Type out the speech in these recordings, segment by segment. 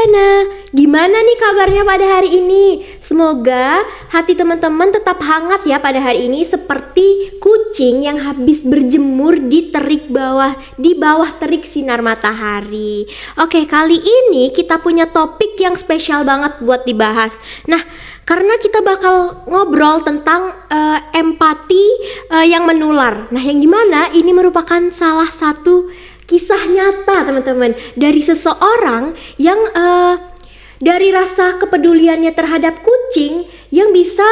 Pena, gimana nih kabarnya pada hari ini? Semoga hati teman-teman tetap hangat ya pada hari ini seperti kucing yang habis berjemur di bawah terik sinar matahari. Oke, kali ini kita punya topik yang spesial banget buat dibahas. Nah, karena kita bakal ngobrol tentang empati yang menular. Nah, yang dimana ini merupakan salah satu kisah nyata teman-teman dari seseorang yang dari rasa kepeduliannya terhadap kucing yang bisa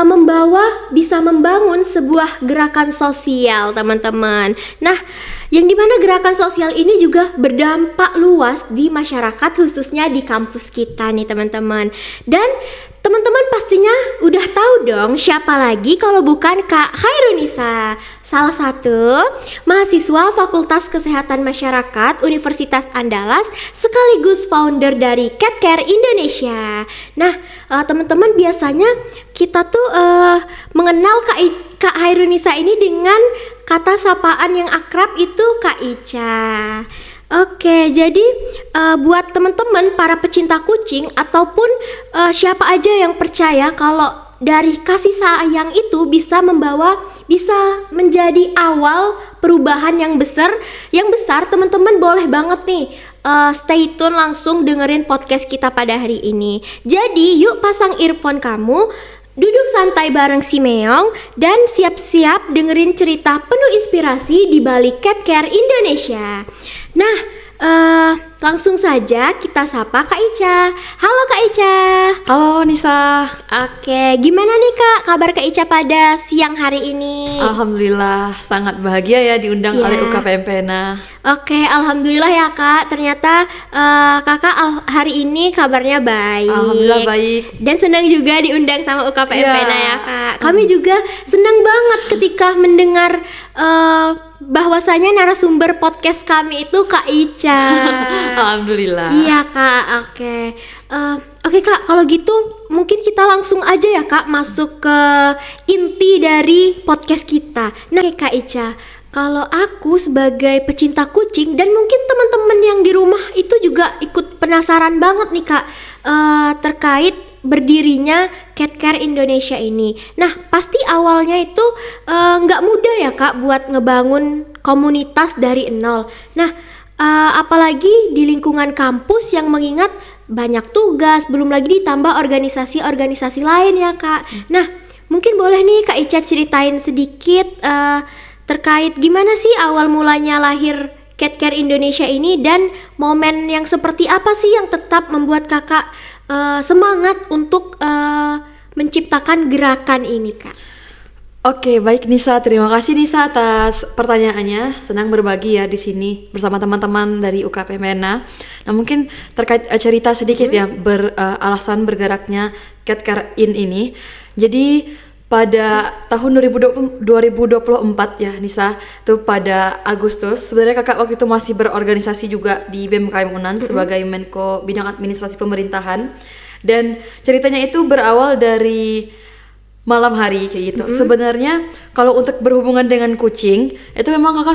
membangun sebuah gerakan sosial teman-teman. Nah, yang dimana gerakan sosial ini juga berdampak luas di masyarakat khususnya di kampus kita nih teman-teman. Dan teman-teman pastinya udah tahu dong siapa lagi kalau bukan Kak Khairunisa, salah satu mahasiswa Fakultas Kesehatan Masyarakat Universitas Andalas sekaligus founder dari Cat Care Indonesia. Nah, teman-teman biasanya kita tuh mengenal Kak Khairunisa ini dengan kata sapaan yang akrab itu Kak Ica. Oke, jadi buat teman-teman para pecinta kucing ataupun siapa aja yang percaya kalau dari kasih sayang itu bisa menjadi awal perubahan yang besar, teman-teman boleh banget nih stay tune langsung dengerin podcast kita pada hari ini. Jadi yuk pasang earphone kamu, duduk santai bareng si Meong dan siap-siap dengerin cerita penuh inspirasi di balik Cat Care Indonesia. Nah, langsung saja kita sapa Kak Ica. Halo Kak Ica. Halo Nisa. Oke, gimana nih Kak kabar Kak Ica pada siang hari ini? Alhamdulillah sangat bahagia ya diundang oleh UKPM Pena. Oke, alhamdulillah ya Kak. Ternyata Kakak hari ini kabarnya baik. Alhamdulillah baik. Dan senang juga diundang sama UKPM Pena ya Kak. Kami juga senang banget ketika mendengar bahwasanya narasumber podcast kami itu Kak Ica. Alhamdulillah. Iya Kak, oke. Oke Kak, kalau gitu mungkin kita langsung aja ya Kak masuk ke inti dari podcast kita. Nah Kak Ica, kalau aku sebagai pecinta kucing dan mungkin teman-teman yang di rumah itu juga ikut penasaran banget nih Kak terkait berdirinya Cat Care Indonesia ini. Nah, pasti awalnya itu nggak mudah ya Kak buat ngebangun komunitas dari nol. Nah, apalagi di lingkungan kampus yang mengingat banyak tugas, belum lagi ditambah organisasi-organisasi lain ya Kak. Nah, mungkin boleh nih Kak Ica ceritain sedikit terkait gimana sih awal mulanya lahir Cat Care Indonesia ini dan momen yang seperti apa sih yang tetap membuat kakak semangat untuk menciptakan gerakan ini Kak. Oke, baik Nisa, terima kasih Nisa atas pertanyaannya. Senang berbagi ya di sini bersama teman-teman dari UKPM Pena. Nah, mungkin terkait cerita sedikit ya alasan bergeraknya Cat Care ini. Jadi pada tahun 2024 ya Nisa, tuh pada Agustus sebenarnya kakak waktu itu masih berorganisasi juga di BMKM Unan sebagai Menko Bidang Administrasi Pemerintahan, dan ceritanya itu berawal dari malam hari kayak gitu. Sebenarnya kalau untuk berhubungan dengan kucing itu memang kakak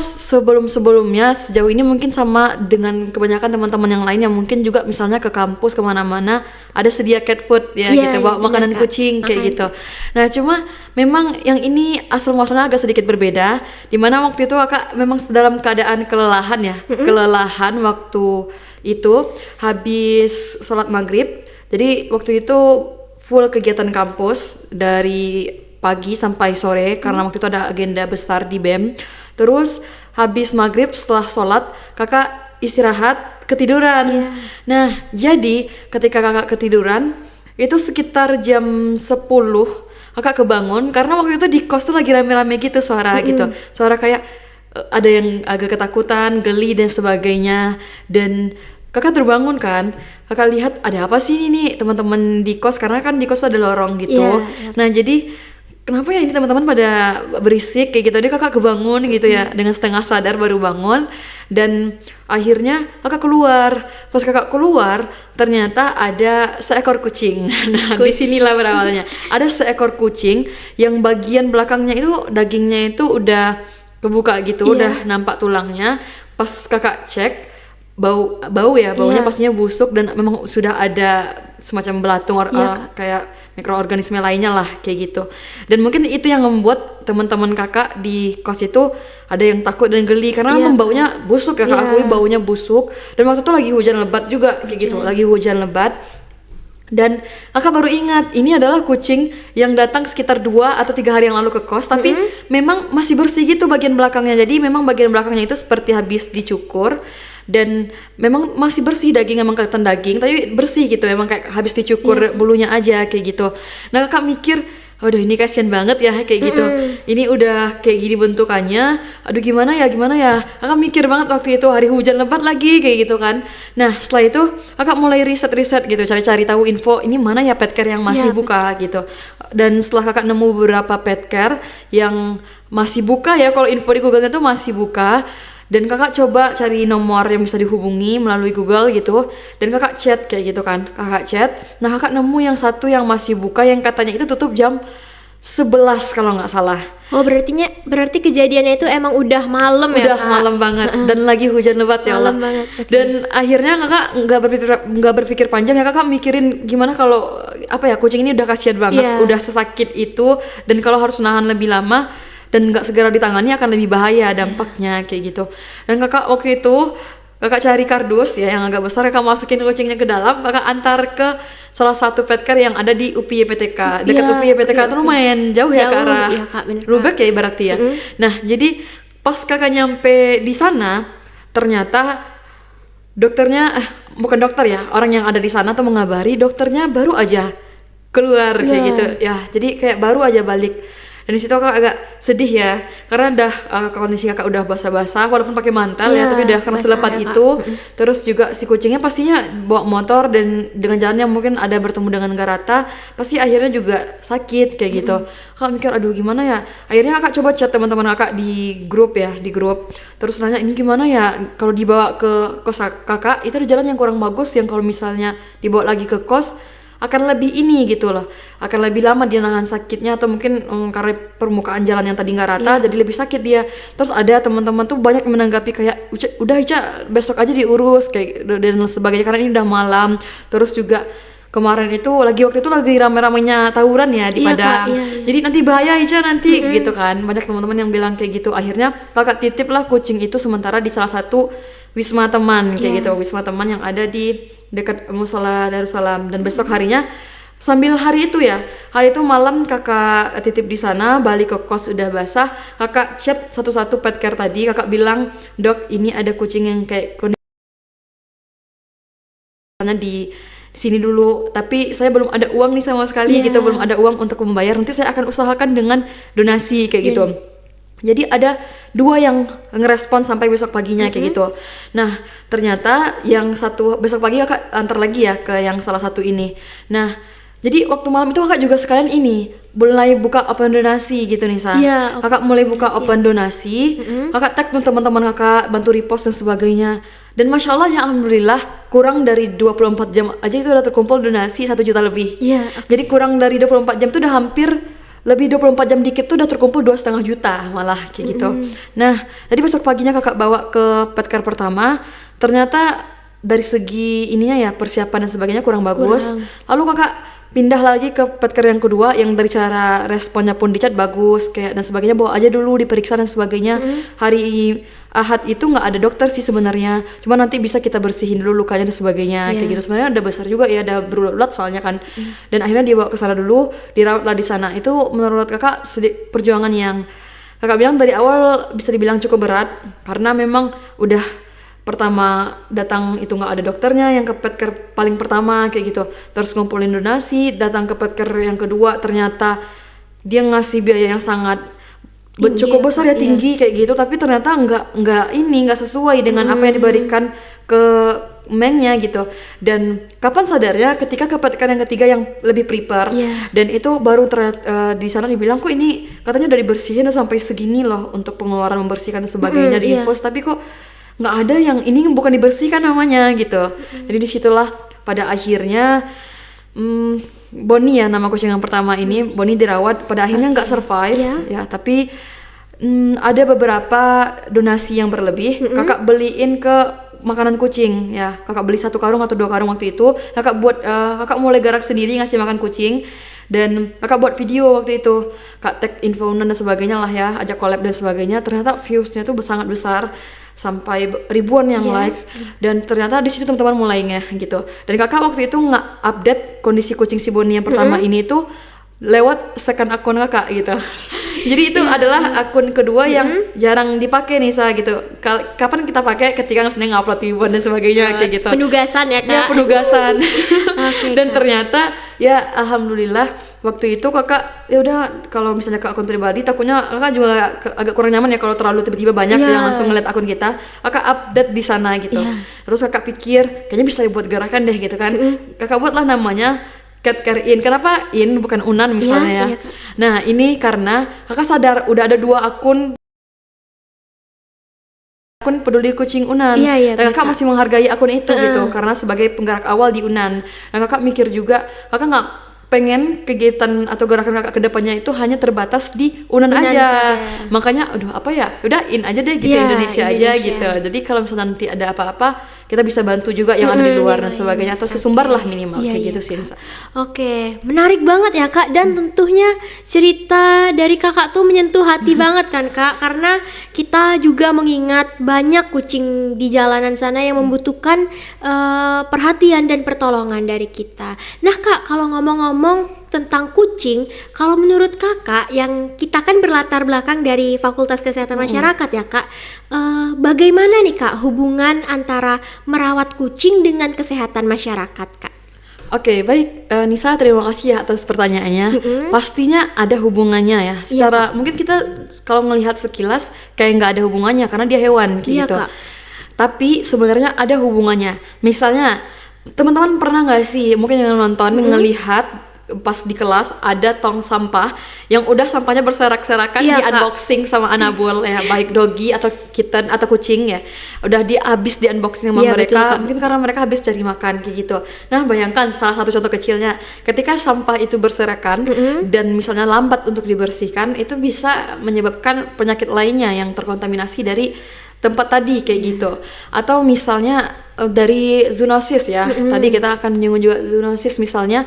sebelumnya sejauh ini mungkin sama dengan kebanyakan teman-teman yang lain yang mungkin juga misalnya ke kampus kemana-mana ada sedia cat food ya gitu, bawa makanan kucing kayak gitu. Nah cuma memang yang ini asal muasalnya agak sedikit berbeda, dimana waktu itu kakak memang dalam keadaan kelelahan ya, kelelahan waktu itu habis sholat maghrib. Jadi waktu itu full kegiatan kampus dari pagi sampai sore karena waktu itu ada agenda besar di BEM. Terus habis maghrib setelah sholat kakak istirahat ketiduran. Nah jadi ketika kakak ketiduran itu sekitar jam 10 kakak kebangun karena waktu itu di kos tuh lagi rame-rame gitu suara gitu, suara kayak ada yang agak ketakutan, geli dan sebagainya. Dan kakak terbangun kan, kakak lihat ada apa sih ini teman-teman di kos, karena kan di kos ada lorong gitu. Nah jadi kenapa ya ini teman-teman pada berisik kayak gitu. Dia kakak kebangun gitu ya dengan setengah sadar baru bangun. Dan akhirnya kakak keluar. Pas kakak keluar ternyata ada seekor kucing. Nah disinilah berawalnya. Ada seekor kucing yang bagian belakangnya itu dagingnya itu udah kebuka gitu, udah nampak tulangnya. Pas kakak cek baunya Iya. pastinya busuk dan memang sudah ada semacam belatung Iya, Kak. kayak mikroorganisme lainnya lah kayak gitu. Dan mungkin itu yang membuat teman-teman kakak di kos itu ada yang takut dan geli karena Iya. memang baunya busuk ya kak. Iya. Akui baunya busuk dan waktu itu lagi hujan lebat juga kayak gitu, lagi hujan lebat. Dan kakak baru ingat ini adalah kucing yang datang sekitar 2 atau 3 hari yang lalu ke kos, tapi memang masih bersih gitu bagian belakangnya. Jadi memang bagian belakangnya itu seperti habis dicukur dan memang masih bersih, daging emang kelihatan daging tapi bersih gitu, emang kayak habis dicukur bulunya aja kayak gitu. Nah kakak mikir, aduh ini kasihan banget ya kayak gitu. Ini udah kayak gini bentukannya. Aduh gimana ya? Kakak mikir banget waktu itu hari hujan lebat lagi kayak gitu kan. Nah, setelah itu kakak mulai riset gitu, cari-cari tahu info ini mana ya pet care yang masih Iya, buka gitu. Dan setelah kakak nemu beberapa pet care yang masih buka ya, kalau info di Google itu masih buka. Dan kakak coba cari nomor yang bisa dihubungi melalui Google gitu. Dan kakak chat kayak gitu kan. Kakak chat. Nah kakak nemu yang satu yang masih buka yang katanya itu tutup jam 11 kalau nggak salah. Oh, berarti kejadiannya itu emang udah malam ya, Udah Kak? malam banget dan lagi hujan lebat ya Allah. Malam banget, oke. Dan akhirnya kakak nggak berpikir panjang ya, kakak mikirin gimana kalau apa ya, kucing ini udah kasihan banget, Iya. udah sesakit itu, dan kalau harus nahan lebih lama dan nggak segera ditangani akan lebih bahaya dampaknya kayak gitu. Dan kakak waktu itu kakak cari kardus ya yang agak besar, kakak masukin kucingnya ke dalam, kakak antar ke salah satu pet care yang ada di UPI PTK. Dekat Iya, UPI PTK itu lumayan jauh ya ke Jauh, arah iya, Kak, bener, Kak. Lubek ya berarti ya. Nah, jadi pas kakak nyampe di sana, ternyata dokternya bukan dokter ya, orang yang ada di sana tuh mengabari dokternya baru aja keluar kayak Iya. gitu. Ya, jadi kayak baru aja balik. Dan di situ kakak agak sedih ya, karena udah kondisi kakak udah basah-basah walaupun pakai mantel ya, Iya, tapi udah karena basah selepat ya, Kak. itu. Terus juga si kucingnya pastinya bawa motor dan dengan jalannya mungkin ada bertemu dengan nggak rata, pasti akhirnya juga sakit kayak gitu. Kakak mikir aduh gimana ya. Akhirnya kakak coba chat teman-teman kakak di grup ya, di grup. Terus nanya ini gimana ya kalau dibawa ke kos kakak, itu ada jalan yang kurang bagus yang kalau misalnya dibawa lagi ke kos akan lebih ini gitu loh, akan lebih lama dia nahan sakitnya, atau mungkin karena permukaan jalan yang tadi nggak rata jadi lebih sakit dia. Terus ada teman-teman tuh banyak yang menanggapi kayak udah Ica besok aja diurus kayak dan sebagainya karena ini udah malam. Terus juga kemarin itu waktu itu lagi rame-ramenya tawuran ya di Iya, Kak, Padang. iya. Jadi nanti bahaya Ica nanti gitu kan. Banyak teman-teman yang bilang kayak gitu. Akhirnya kakak titip lah kucing itu sementara di salah satu wisma teman kayak gitu, wisma teman yang ada di dekat Musola Darussalam. Dan besok harinya sambil hari itu malam kakak titip di sana, balik ke kos udah basah, kakak chat satu-satu pet care tadi, kakak bilang dok ini ada kucing yang kayak kondisinya di sini dulu, tapi saya belum ada uang nih sama sekali Iya. gitu, belum ada uang untuk membayar, nanti saya akan usahakan dengan donasi kayak gitu. Jadi ada 2 yang ngerespon sampai besok paginya kayak gitu. Nah ternyata yang satu besok pagi kakak antar lagi ya ke yang salah satu ini. Nah jadi waktu malam itu kakak juga sekalian ini mulai buka open donasi gitu nih Sa. Iya, Kakak mulai buka open donasi, kakak tag tuh teman-teman kakak, bantu repost dan sebagainya. Dan masya Allah ya alhamdulillah kurang dari 24 jam aja itu udah terkumpul donasi 1 juta lebih. Iya. Jadi kurang dari 24 jam itu udah hampir lebih 24 jam dikit tuh udah terkumpul 2,5 juta malah kayak gitu. Nah, tadi besok paginya kakak bawa ke pet care pertama, ternyata dari segi ininya ya persiapan dan sebagainya kurang bagus. Lalu kakak pindah lagi ke pet care yang kedua yang dari cara responnya pun di chat bagus kayak dan sebagainya, bawa aja dulu diperiksa dan sebagainya. Hari Ahad itu nggak ada dokter sih sebenarnya, cuma nanti bisa kita bersihin dulu lukanya dan sebagainya kayak gitu. Sebenarnya udah besar juga ya, udah berulat soalnya kan. Dan akhirnya dibawa ke sana dulu, dirawatlah di sana. Itu menurut kakak perjuangan yang kakak bilang dari awal bisa dibilang cukup berat karena memang udah pertama datang itu nggak ada dokternya yang ke pet care paling pertama kayak gitu, terus ngumpulin donasi, datang ke pet care yang kedua ternyata dia ngasih biaya yang sangat cukup besar ya, tinggi kayak gitu, tapi ternyata nggak sesuai dengan apa yang diberikan ke mengnya gitu. Dan kapan sadarnya ketika ke pet care yang ketiga yang lebih prepare, dan itu baru di sana dibilang kok ini katanya udah dibersihin sampai segini loh untuk pengeluaran membersihkan dan sebagainya di infus, tapi kok nggak ada yang ini bukan dibersihkan namanya gitu. Jadi disitulah pada akhirnya Bonnie ya nama kucing yang pertama ini, Bonnie dirawat, pada akhirnya nggak survive ya, tapi ada beberapa donasi yang berlebih. Kakak beliin ke makanan kucing ya. Kakak beli 1 karung atau 2 karung waktu itu. Kakak mulai gerak sendiri ngasih makan kucing. Dan kakak buat video waktu itu, kak tag Infonan dan sebagainya lah ya, ajak collab dan sebagainya. Ternyata viewsnya tuh sangat besar, sampai ribuan yang likes. Dan ternyata di situ teman-teman mulai ngeh gitu. Dan kakak waktu itu nggak update kondisi kucing si Bonnie yang pertama ini tuh lewat second akun kakak gitu. Jadi itu adalah akun kedua yang jarang dipakai Nisa gitu. Kapan kita pakai? Ketika sedang ngupload ribuan dan sebagainya kayak gitu. Penugasan ya kak. Ya penugasan. Dan Kak. ternyata ya alhamdulillah waktu itu kakak ya udah, kalau misalnya ke akun pribadi takutnya kakak juga agak kurang nyaman ya kalau terlalu tiba-tiba banyak yang langsung ngeliat akun kita. Kakak update di sana gitu. Terus kakak pikir kayaknya bisa dibuat gerakan deh gitu kan. Kakak buatlah namanya Cat Care In. Kenapa In bukan Unan misalnya ya? Nah ini karena kakak sadar udah ada 2 akun peduli kucing Unan. Dan kakak masih menghargai akun itu gitu karena sebagai penggerak awal di Unan. Dan kakak mikir juga kakak nggak pengen kegiatan atau gerakan kakak kedepannya itu hanya terbatas di Unan aja. Makanya aduh apa ya, udah In aja deh gitu, Indonesia aja gitu. Jadi kalau misalnya nanti ada apa-apa kita bisa bantu juga yang ada di luar dan sebagainya, atau sesumbar lah minimal kayak gitu sih Nisa. Oke, menarik banget ya kak, dan tentunya cerita dari kakak tuh menyentuh hati banget kan kak, karena kita juga mengingat banyak kucing di jalanan sana yang membutuhkan perhatian dan pertolongan dari kita. Nah kak, kalau ngomong-ngomong tentang kucing, kalau menurut kakak yang kita kan berlatar belakang dari Fakultas Kesehatan Masyarakat ya kak, bagaimana nih kak hubungan antara merawat kucing dengan kesehatan masyarakat kak? Oke, baik Nisa, terima kasih ya atas pertanyaannya. Pastinya ada hubungannya ya. Secara mungkin kita kalau melihat sekilas kayak nggak ada hubungannya karena dia hewan kayak gitu. Kak. Tapi sebenarnya ada hubungannya. Misalnya teman-teman pernah nggak sih mungkin yang nonton ngelihat pas di kelas ada tong sampah yang udah sampahnya berserak-serakan di unboxing sama Anabul ya, baik doggy atau kitten atau kucing ya, udah habis di unboxing sama mereka, mungkin karena mereka habis cari makan kayak gitu. Nah bayangkan salah satu contoh kecilnya, ketika sampah itu berserakan dan misalnya lambat untuk dibersihkan, itu bisa menyebabkan penyakit lainnya yang terkontaminasi dari tempat tadi kayak gitu. Atau misalnya dari zoonosis ya, tadi kita akan menyinggung juga zoonosis. Misalnya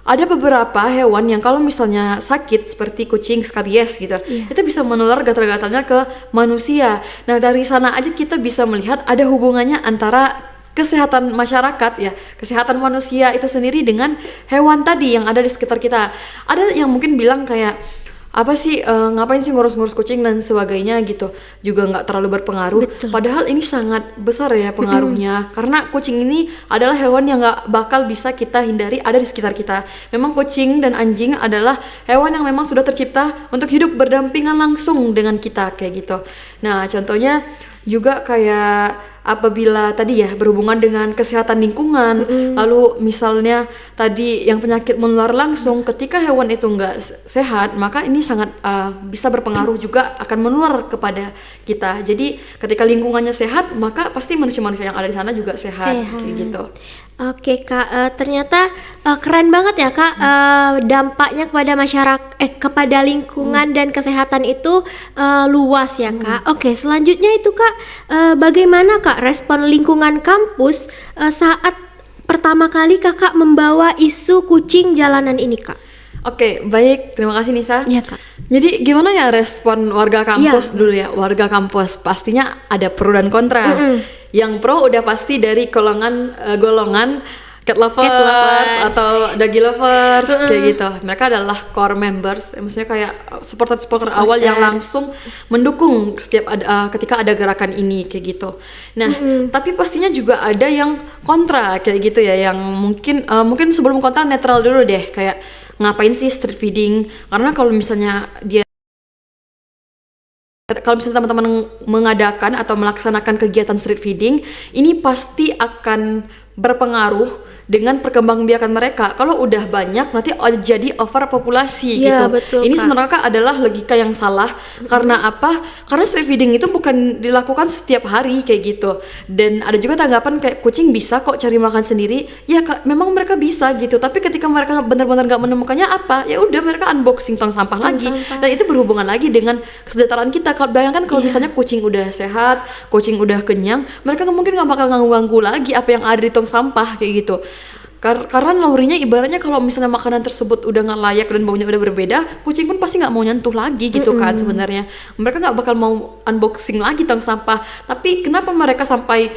ada beberapa hewan yang kalau misalnya sakit seperti kucing skabies gitu, itu bisa menular gatal-gatalnya ke manusia. Nah dari sana aja kita bisa melihat ada hubungannya antara kesehatan masyarakat ya, kesehatan manusia itu sendiri dengan hewan tadi yang ada di sekitar kita. Ada yang mungkin bilang kayak apa sih ngapain sih ngurus-ngurus kucing dan sebagainya gitu, juga nggak terlalu berpengaruh. Padahal ini sangat besar ya pengaruhnya, karena kucing ini adalah hewan yang nggak bakal bisa kita hindari ada di sekitar kita. Memang kucing dan anjing adalah hewan yang memang sudah tercipta untuk hidup berdampingan langsung dengan kita kayak gitu. Nah contohnya juga kayak apabila tadi ya berhubungan dengan kesehatan lingkungan, lalu misalnya tadi yang penyakit menular langsung, ketika hewan itu nggak sehat, maka ini sangat bisa berpengaruh juga akan menular kepada kita. Jadi ketika lingkungannya sehat, maka pasti manusia-manusia yang ada di sana juga sehat. Kayak gitu. Oke kak, ternyata keren banget ya kak, dampaknya kepada masyarakat, kepada lingkungan dan kesehatan itu luas ya kak. Oke, selanjutnya itu kak, bagaimana kak respon lingkungan kampus saat pertama kali kakak membawa isu kucing jalanan ini kak? Oke, baik, terima kasih Nisa. Iya kak. Jadi gimana ya respon warga kampus dulu ya? Warga kampus pastinya ada pro dan kontra. Yang pro udah pasti dari golongan cat lovers atau doggy lovers kayak gitu. Mereka adalah core members, maksudnya kayak supporter awal yang langsung mendukung setiap ketika ada gerakan ini kayak gitu. Nah, tapi pastinya juga ada yang kontra kayak gitu ya, yang mungkin sebelum kontra netral dulu deh, kayak ngapain sih street feeding? Karena kalau misalnya teman-teman mengadakan atau melaksanakan kegiatan street feeding, ini pasti akan berpengaruh dengan perkembangbiakan mereka. Kalau udah banyak nanti jadi overpopulasi Iya, gitu. betul, Ini Kak. sebenarnya adalah logika yang salah. Karena apa? Karena street feeding itu bukan dilakukan setiap hari kayak gitu. Dan ada juga tanggapan kayak kucing bisa kok cari makan sendiri. Ya Kak, memang mereka bisa gitu. Tapi ketika mereka benar-benar nggak menemukannya apa, ya udah mereka unboxing tong sampah lagi. sampah. Dan itu berhubungan lagi dengan kesejahteraan kita. Kalau bayangkan kalau misalnya kucing udah sehat, kucing udah kenyang, mereka mungkin nggak bakal ganggu lagi apa yang ada di tong sampah kayak gitu. Karena nalurinya ibaratnya kalau misalnya makanan tersebut udah nggak layak dan baunya udah berbeda, kucing pun pasti nggak mau nyentuh lagi gitu kan sebenarnya. Mereka nggak bakal mau unboxing lagi tong sampah. Tapi kenapa mereka sampai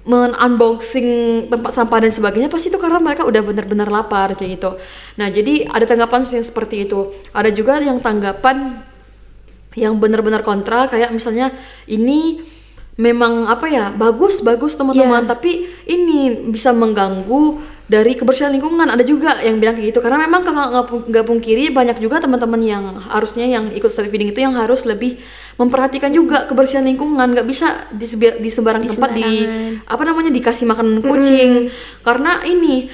unboxing tempat sampah dan sebagainya? Pasti itu karena mereka udah benar-benar lapar kayak gitu. Nah jadi ada tanggapan yang seperti itu. Ada juga yang tanggapan yang benar-benar kontra, kayak misalnya ini memang apa ya, bagus teman-teman, tapi ini bisa mengganggu dari kebersihan lingkungan. Ada juga yang bilang kayak gitu, karena memang nggak pungkiri banyak juga teman-teman yang harusnya yang ikut street feeding itu yang harus lebih memperhatikan juga kebersihan lingkungan. Nggak bisa di sembarang tempat dikasih makanan kucing, karena ini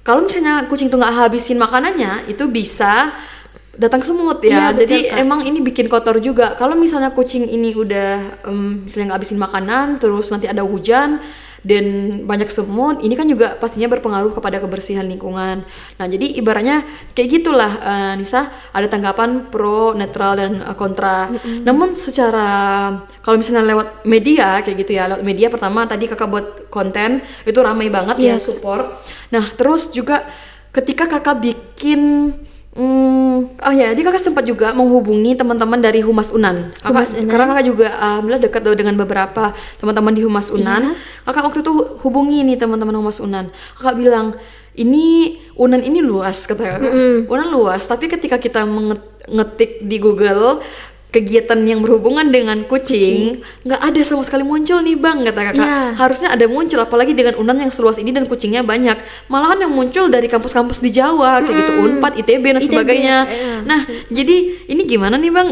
kalau misalnya kucing tuh nggak habisin makanannya itu bisa datang semut ya. Iya, betul, jadi Kak. emang ini bikin kotor juga. Kalau misalnya kucing ini udah misalnya nggak habisin makanan, terus nanti ada hujan dan banyak semut, ini kan juga pastinya berpengaruh kepada kebersihan lingkungan. Nah jadi ibaratnya kayak gitulah, Nisa, ada tanggapan pro, netral, dan kontra. Namun secara kalau misalnya lewat media kayak gitu ya, lewat media pertama tadi kakak buat konten itu ramai banget ya, support. Nah terus juga ketika kakak bikin jadi kakak sempat juga menghubungi teman-teman dari Humas Unan. Karena kakak juga alhamdulillah dekat dengan beberapa teman-teman di Humas Unan. Kakak waktu itu hubungi nih teman-teman Humas Unan. Kakak bilang, ini Unan ini luas, kata kakak. Unan luas, tapi ketika kita ngetik di Google kegiatan yang berhubungan dengan kucing, nggak ada sama sekali muncul nih bang, kata kakak. Harusnya ada muncul, apalagi dengan Unan yang seluas ini dan kucingnya banyak. Malahan yang muncul dari kampus-kampus di Jawa kayak gitu, Unpad, ITB dan sebagainya. Nah jadi ini gimana nih bang,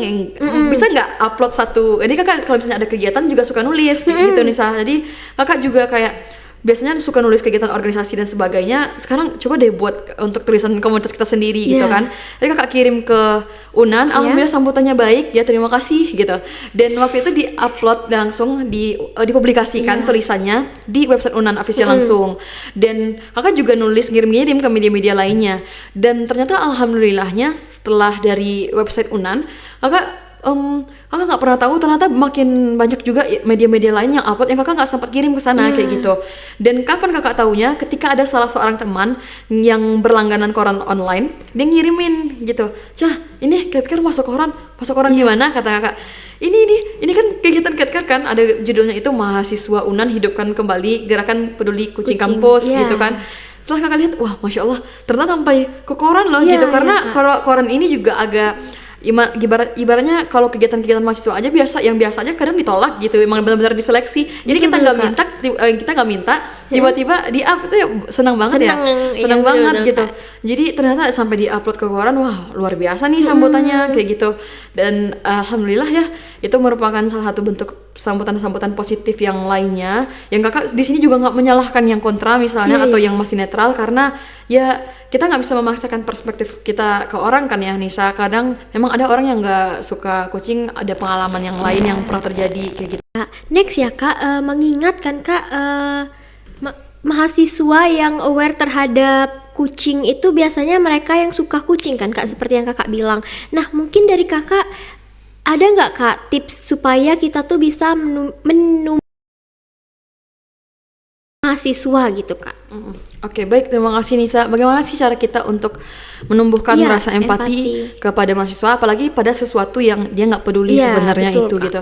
bisa nggak upload satu? Jadi kakak kalau misalnya ada kegiatan juga suka nulis kayak gitu nih. Jadi kakak juga kayak biasanya suka nulis kegiatan organisasi dan sebagainya. Sekarang coba deh buat untuk tulisan komunitas kita sendiri gitu kan. Jadi kakak kirim ke Unan, alhamdulillah sambutannya baik, ya terima kasih gitu. Dan waktu itu di-upload langsung, dipublikasikan tulisannya di website Unan official langsung. Dan kakak juga nulis ngirim-ngirim ke media-media lainnya. Dan ternyata alhamdulillahnya setelah dari website Unan, kakak nggak pernah tahu ternyata makin banyak juga media-media lain yang upload yang kakak nggak sempat kirim ke sana kayak gitu. Dan kapan kakak taunya? Ketika ada salah seorang teman yang berlangganan koran online, dia ngirimin gitu, Cah ini Catcare masuk koran gimana, kata kakak. Ini kan kegiatan Catcare kan, ada judulnya itu mahasiswa Unan hidupkan kembali gerakan peduli kucing kampus gitu kan. Setelah kakak lihat, wah masya Allah ternyata sampai ke koran loh gitu. Karena kalau koran ini juga agak ibaratnya kalau kegiatan-kegiatan mahasiswa aja yang biasa aja kadang ditolak gitu, emang benar-benar diseleksi. Jadi kita nggak minta tiba-tiba di up, itu ya senang banget senang banget gitu. Jadi ternyata sampai di-upload ke koran, wah luar biasa nih sambutannya kayak gitu. Dan alhamdulillah ya, itu merupakan salah satu bentuk sambutan-sambutan positif yang lainnya. Yang kakak di sini juga nggak menyalahkan yang kontra misalnya atau yang masih netral, karena ya kita nggak bisa memaksakan perspektif kita ke orang kan ya Nisa. Kadang memang ada orang yang nggak suka kucing, ada pengalaman yang lain yang pernah terjadi kayak gitu. Next ya kak, mengingatkan kak, mahasiswa yang aware terhadap kucing itu biasanya mereka yang suka kucing kan kak, seperti yang kakak bilang. Nah mungkin dari kakak ada nggak kak tips supaya kita tuh bisa mahasiswa gitu kak? Oke, baik, terima kasih Nisa. Bagaimana sih cara kita untuk menumbuhkan rasa empati kepada mahasiswa, apalagi pada sesuatu yang dia nggak peduli sebenarnya itu Kak. Gitu.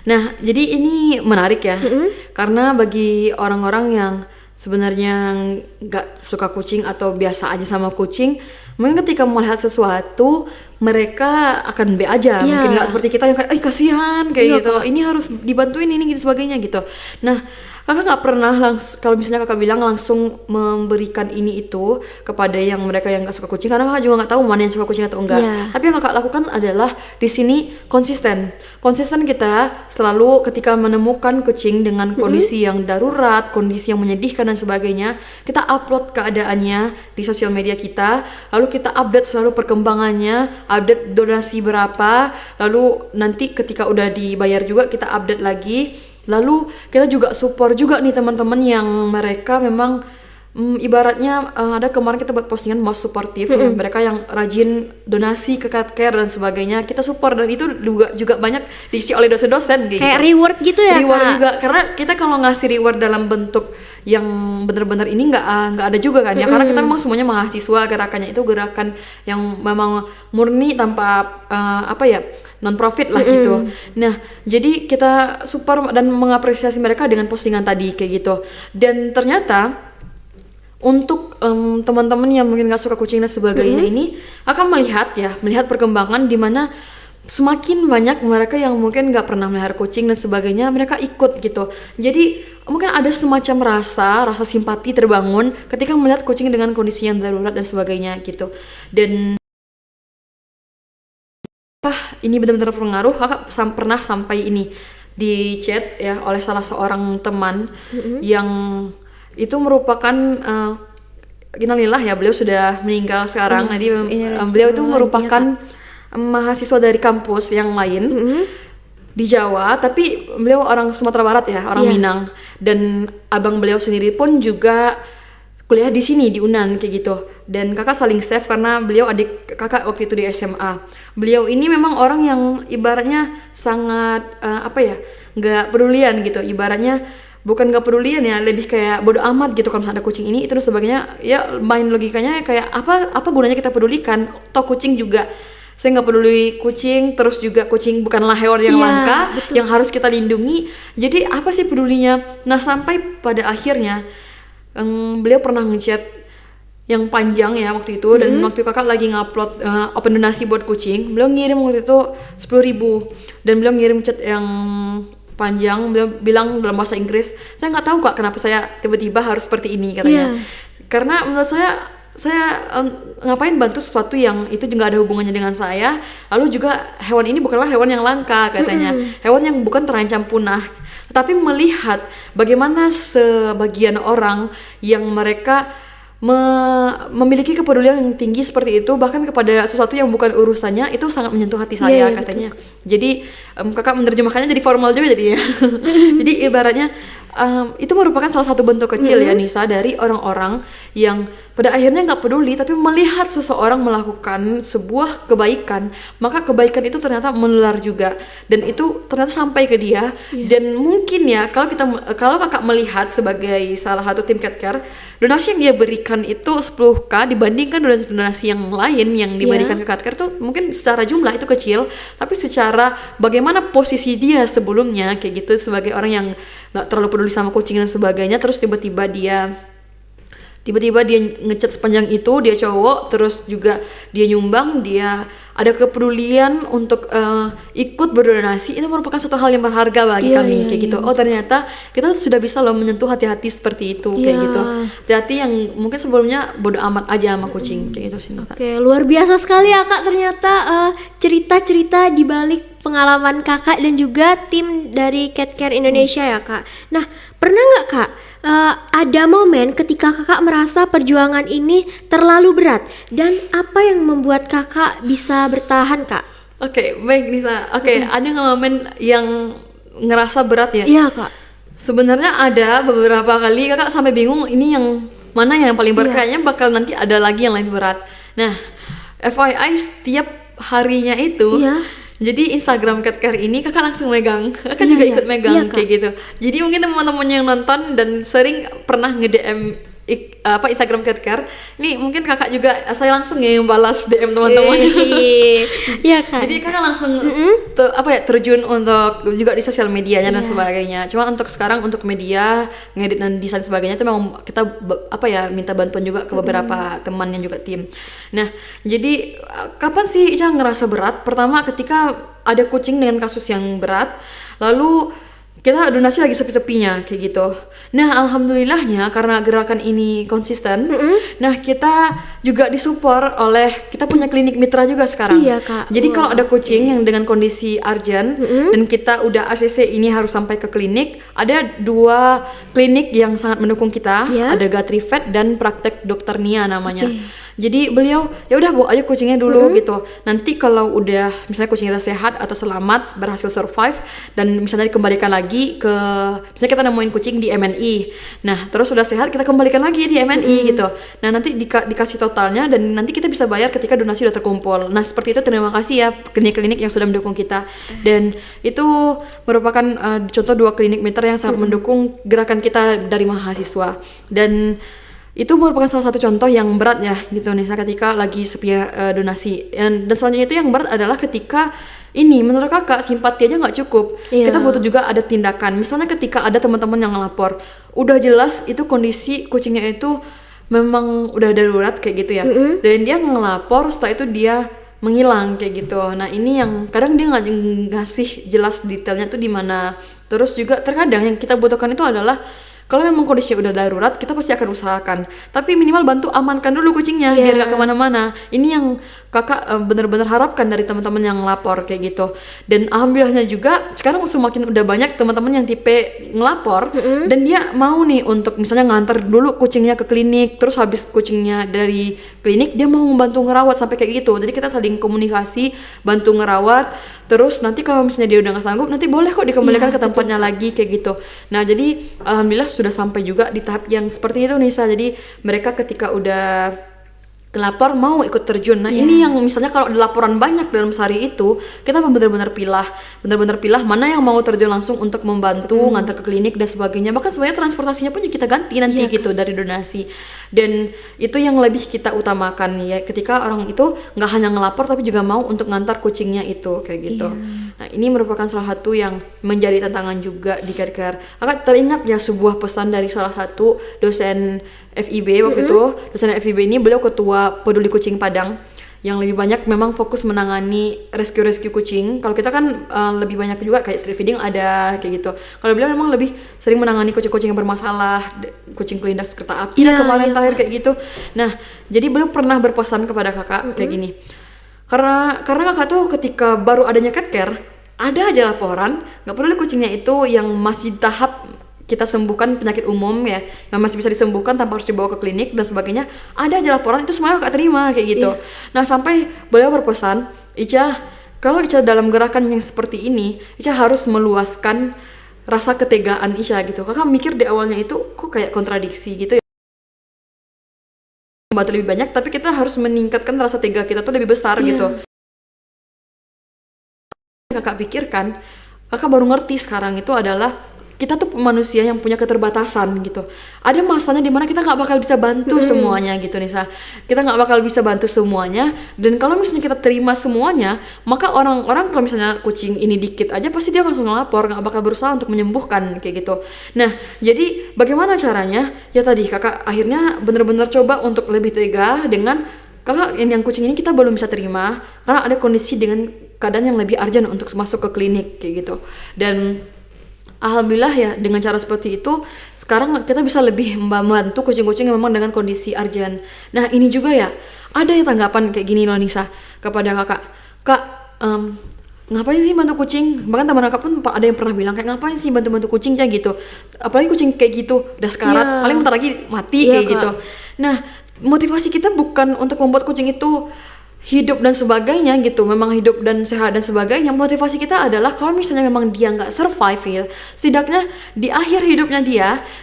Nah, jadi ini menarik ya, karena bagi orang-orang yang sebenarnya nggak suka kucing atau biasa aja sama kucing, mungkin ketika melihat sesuatu mereka akan be aja, mungkin nggak seperti kita yang kayak kasihan kayak gitu, ini harus dibantuin ini gitu sebagainya gitu. Nah, kakak nggak pernah langsung, kalau misalnya kakak bilang langsung memberikan ini itu kepada yang mereka yang nggak suka kucing, karena kakak juga nggak tahu mana yang suka kucing atau enggak. Tapi yang kakak lakukan adalah di sini konsisten kita selalu ketika menemukan kucing dengan kondisi yang darurat, kondisi yang menyedihkan dan sebagainya, kita upload keadaannya di sosial media kita, lalu kita update selalu perkembangannya, update donasi berapa, lalu nanti ketika udah dibayar juga kita update lagi. Lalu kita juga support juga nih teman-teman yang mereka memang ibaratnya ada kemarin kita buat postingan most supportive ya, mereka yang rajin donasi ke cat care dan sebagainya, kita support, dan itu juga banyak diisi oleh dosen-dosen gitu. Kayak reward gitu ya, reward Kak? juga, karena kita kalau ngasih reward dalam bentuk yang benar-benar ini nggak ada juga kan ya, karena kita memang semuanya mahasiswa, gerakannya itu gerakan yang memang murni tanpa non profit lah gitu. Nah, jadi kita support dan mengapresiasi mereka dengan postingan tadi kayak gitu. Dan ternyata untuk teman-teman yang mungkin nggak suka kucing dan sebagainya ini akan melihat perkembangan di mana semakin banyak mereka yang mungkin nggak pernah melihara kucing dan sebagainya, mereka ikut gitu. Jadi mungkin ada semacam rasa simpati terbangun ketika melihat kucing dengan kondisi yang darurat dan sebagainya gitu. Dan ini benar-benar berpengaruh. Kakak pernah sampai ini di chat ya oleh salah seorang teman yang itu merupakan innalillah ya, beliau sudah meninggal sekarang. Jadi beliau itu merupakan mahasiswa dari kampus yang lain di Jawa, tapi beliau orang Sumatera Barat ya, orang Minang. Dan abang beliau sendiri pun juga kuliah di sini di UNAN kayak gitu. Dan kakak saling save karena beliau adik kakak waktu itu di SMA. Beliau ini memang orang yang ibaratnya sangat nggak pedulian gitu. Ibaratnya bukan nggak pedulian ya, lebih kayak bodo amat gitu kalau misalnya ada kucing ini itu dan sebagainya. Ya main logikanya kayak apa gunanya kita pedulikan? Toh kucing juga, saya nggak peduli kucing, terus juga kucing bukanlah hewan yang langka, yang harus kita lindungi. Jadi apa sih pedulinya? Nah, sampai pada akhirnya beliau pernah ngechat yang panjang ya waktu itu, dan waktu kakak lagi ngupload open donasi buat kucing, beliau ngirim waktu itu 10.000, dan beliau ngirim chat yang panjang. Beliau bilang dalam bahasa Inggris, saya nggak tahu kak kenapa saya tiba-tiba harus seperti ini katanya. Karena menurut saya ngapain bantu sesuatu yang itu nggak ada hubungannya dengan saya, lalu juga hewan ini bukanlah hewan yang langka katanya, hewan yang bukan terancam punah. Tetapi melihat bagaimana sebagian orang yang mereka memiliki kepedulian yang tinggi seperti itu, bahkan kepada sesuatu yang bukan urusannya, itu sangat menyentuh hati saya katanya. Betul. Jadi kakak menerjemahkannya jadi formal juga jadinya. Jadi ibaratnya itu merupakan salah satu bentuk kecil ya Nisa, dari orang-orang yang pada akhirnya nggak peduli, tapi melihat seseorang melakukan sebuah kebaikan, maka kebaikan itu ternyata menular juga, dan itu ternyata sampai ke dia. Dan mungkin ya kalau kakak melihat sebagai salah satu tim cat care, donasi yang dia berikan itu 10.000 dibandingkan donasi yang lain yang diberikan ke cat care tuh mungkin secara jumlah itu kecil, tapi secara bagaimana posisi dia sebelumnya kayak gitu sebagai orang yang nggak terlalu peduli sama kucing dan sebagainya, terus tiba-tiba dia ngechat sepanjang itu, dia cowok, terus juga dia nyumbang, dia ada kepedulian untuk ikut berdonasi, itu merupakan suatu hal yang berharga bagi kami kayak gitu. Oh ternyata kita sudah bisa loh menyentuh hati-hati seperti itu kayak gitu. Hati-hati yang mungkin sebelumnya bodo amat aja sama kucing kayak gitu sih. Oke, luar biasa sekali ya kak, ternyata cerita-cerita di balik pengalaman kakak dan juga tim dari Cat Care Indonesia ya kak. Nah, pernah nggak kak ada momen ketika kakak merasa perjuangan ini terlalu berat, dan apa yang membuat kakak bisa bertahan kak? Oke, baik Nisa. Ada nggak momen yang ngerasa berat ya? Iya kak. Sebenarnya ada beberapa kali kakak sampai bingung ini yang mana yang paling berat. Kayaknya bakal nanti ada lagi yang lebih berat. Nah, FYI setiap harinya itu jadi Instagram Cat Care ini kakak langsung megang, kakak juga ikut megang kayak gitu. Jadi mungkin teman-teman yang nonton dan sering pernah nge-DM Instagram Cat Care, ini mungkin kakak juga saya langsung yang balas DM teman-teman. Iya kan. Jadi kakak langsung terjun untuk juga di sosial medianya dan sebagainya. Cuma untuk sekarang untuk media, ngedit dan desain sebagainya itu memang kita minta bantuan juga ke beberapa teman yang juga tim. Nah, jadi kapan sih Ica ngerasa berat? Pertama ketika ada kucing dengan kasus yang berat, lalu kita donasi lagi sepi-sepinya kayak gitu. Nah, alhamdulillahnya karena gerakan ini konsisten, nah kita juga disupport oleh, kita punya klinik mitra juga sekarang. Iya, Kak. Jadi Wah, kalau ada kucing yang dengan kondisi urgent dan kita udah ACC ini harus sampai ke klinik, ada 2 klinik yang sangat mendukung kita. Iya. Ada Gatri Vet dan Praktek Dokter Nia namanya. Jadi beliau ya udah bawa aja kucingnya dulu gitu. Nanti kalau udah misalnya kucingnya udah sehat atau selamat, berhasil survive dan misalnya dikembalikan lagi ke, misalnya kita nemuin kucing di MNI. Nah, terus udah sehat kita kembalikan lagi di MNI gitu. Nah, nanti dikasih totalnya dan nanti kita bisa bayar ketika donasi udah terkumpul. Nah, seperti itu, terima kasih ya klinik-klinik yang sudah mendukung kita. Dan itu merupakan contoh 2 klinik mitra yang sangat mendukung gerakan kita dari mahasiswa. Dan itu merupakan salah satu contoh yang berat ya gitu Nisa, ketika lagi sepi donasi. Dan selanjutnya itu yang berat adalah ketika ini menurut kakak simpati aja nggak cukup. Iya. Kita butuh juga ada tindakan. Misalnya ketika ada teman-teman yang ngelapor, udah jelas itu kondisi kucingnya itu memang udah darurat kayak gitu ya. Dan dia ngelapor, setelah itu dia menghilang kayak gitu. Nah, ini yang kadang dia nggak ngasih jelas detailnya tuh di mana. Terus juga terkadang yang kita butuhkan itu adalah, kalau memang kondisinya udah darurat, kita pasti akan usahakan. Tapi minimal bantu amankan dulu kucingnya, biar gak kemana-mana. Ini yang kakak benar-benar harapkan dari teman-teman yang lapor kayak gitu. Dan alhamdulillahnya juga sekarang semakin udah banyak teman-teman yang tipe ngelapor dan dia mau nih untuk misalnya nganter dulu kucingnya ke klinik, terus habis kucingnya dari klinik dia mau membantu ngerawat sampai kayak gitu. Jadi kita saling komunikasi, bantu ngerawat. Terus nanti kalau misalnya dia udah nggak sanggup, nanti boleh kok dikembalikan ke tempatnya lagi kayak gitu. Nah, jadi alhamdulillah sudah sampai juga di tahap yang seperti itu Nisa. Jadi mereka ketika udah kelapor mau ikut terjun. Nah, ini yang misalnya kalau ada laporan banyak dalam sehari itu, kita benar-benar pilah mana yang mau terjun langsung untuk membantu ngantar ke klinik dan sebagainya. Bahkan sebenarnya transportasinya pun kita ganti nanti gitu dari donasi. Dan itu yang lebih kita utamakan ya, ketika orang itu nggak hanya ngelapor tapi juga mau untuk ngantar kucingnya itu kayak gitu. Nah, ini merupakan salah satu yang menjadi tantangan juga di Care. Kakak teringat ya sebuah pesan dari salah satu dosen FIB waktu itu. Dosen FIB ini beliau ketua Peduli Kucing Padang, yang lebih banyak memang fokus menangani rescue kucing. Kalau kita kan lebih banyak juga kayak street feeding ada kayak gitu. Kalau beliau memang lebih sering menangani kucing-kucing yang bermasalah, kucing kelindas kereta api kemarin terakhir kayak gitu. Nah, jadi beliau pernah berpesan kepada kakak kayak gini. Karena kakak tuh ketika baru adanya Cat Care, ada aja laporan, nggak peduli kucingnya itu yang masih tahap kita sembuhkan penyakit umum ya, yang masih bisa disembuhkan tanpa harus dibawa ke klinik dan sebagainya, ada aja laporan, itu semua kakak terima kayak gitu. Nah, sampai beliau berpesan, Ica, kalau Ica dalam gerakan yang seperti ini, Ica harus meluaskan rasa ketegaan Ica gitu. Kakak mikir di awalnya itu kok kayak kontradiksi gitu ya, membantu lebih banyak tapi kita harus meningkatkan rasa tega kita tuh lebih besar gitu. Kakak pikirkan, kakak baru ngerti sekarang itu adalah kita tuh manusia yang punya keterbatasan gitu. Ada masanya dimana kita nggak bakal bisa bantu semuanya gitu Nisa. Kita nggak bakal bisa bantu semuanya. Dan kalau misalnya kita terima semuanya, maka orang-orang kalau misalnya kucing ini dikit aja pasti dia langsung ngelapor, nggak bakal berusaha untuk menyembuhkan kayak gitu. Nah, jadi bagaimana caranya? Ya tadi kakak akhirnya bener-bener coba untuk lebih tega dengan kakak yang kucing ini kita belum bisa terima karena ada kondisi dengan keadaan yang lebih urgent untuk masuk ke klinik kayak gitu. Dan alhamdulillah ya dengan cara seperti itu sekarang kita bisa lebih membantu kucing-kucing yang memang dengan kondisi urgent. Nah, ini juga ya ada yang tanggapan kayak gini loh Nisa kepada kakak. Kak, ngapain sih bantu kucing? Bahkan teman kakak pun ada yang pernah bilang kayak ngapain sih bantu kucing kayak gitu. Apalagi kucing kayak gitu udah sekarat, paling bentar lagi mati kayak gitu. Nah, motivasi kita bukan untuk membuat kucing itu hidup dan sebagainya gitu, memang hidup dan sehat dan sebagainya. Motivasi kita adalah kalau misalnya memang dia nggak survive ya, setidaknya di akhir hidupnya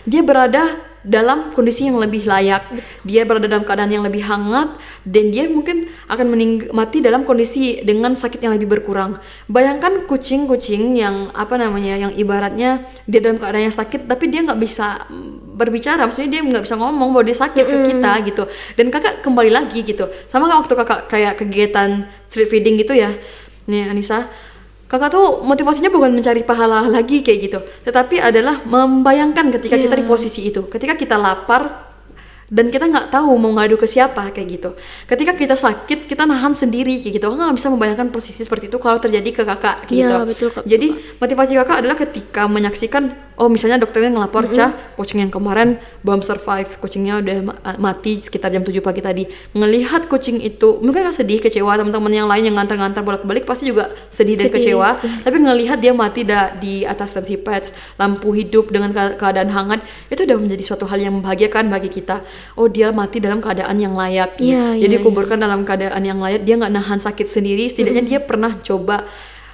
dia berada dalam kondisi yang lebih layak, dia berada dalam keadaan yang lebih hangat, dan dia mungkin akan mati dalam kondisi dengan sakit yang lebih berkurang. Bayangkan kucing-kucing yang yang ibaratnya dia dalam keadaan yang sakit tapi dia nggak bisa berbicara, maksudnya dia nggak bisa ngomong bahwa dia sakit ke kita gitu. Dan kakak kembali lagi gitu, sama waktu kakak kayak kegiatan street feeding gitu ya nih Anissa, kakak tuh motivasinya bukan mencari pahala lagi kayak gitu, tetapi adalah membayangkan ketika kita di posisi itu, ketika kita lapar dan kita nggak tahu mau ngadu ke siapa kayak gitu. Ketika kita sakit kita nahan sendiri kayak gitu. Aku nggak bisa membayangkan posisi seperti itu kalau terjadi ke kakak kayak Iya, gitu. betul, Kak. Jadi motivasi kakak adalah ketika menyaksikan, oh misalnya dokternya ngelapor, kucing yang kemarin belum survive, kucingnya udah mati sekitar jam 7 pagi tadi. Ngelihat kucing itu mungkin kan sedih, kecewa, teman-teman yang lain yang ngantar-ngantar bolak-balik pasti juga sedih dan kecewa. Tapi ngelihat dia mati di atas sensi pets, lampu hidup dengan keadaan hangat, itu udah menjadi suatu hal yang membahagiakan bagi kita. Oh dia mati dalam keadaan yang layak. Iya, Jadi iya, kuburkan dalam keadaan yang layak, dia nggak nahan sakit sendiri, setidaknya dia pernah coba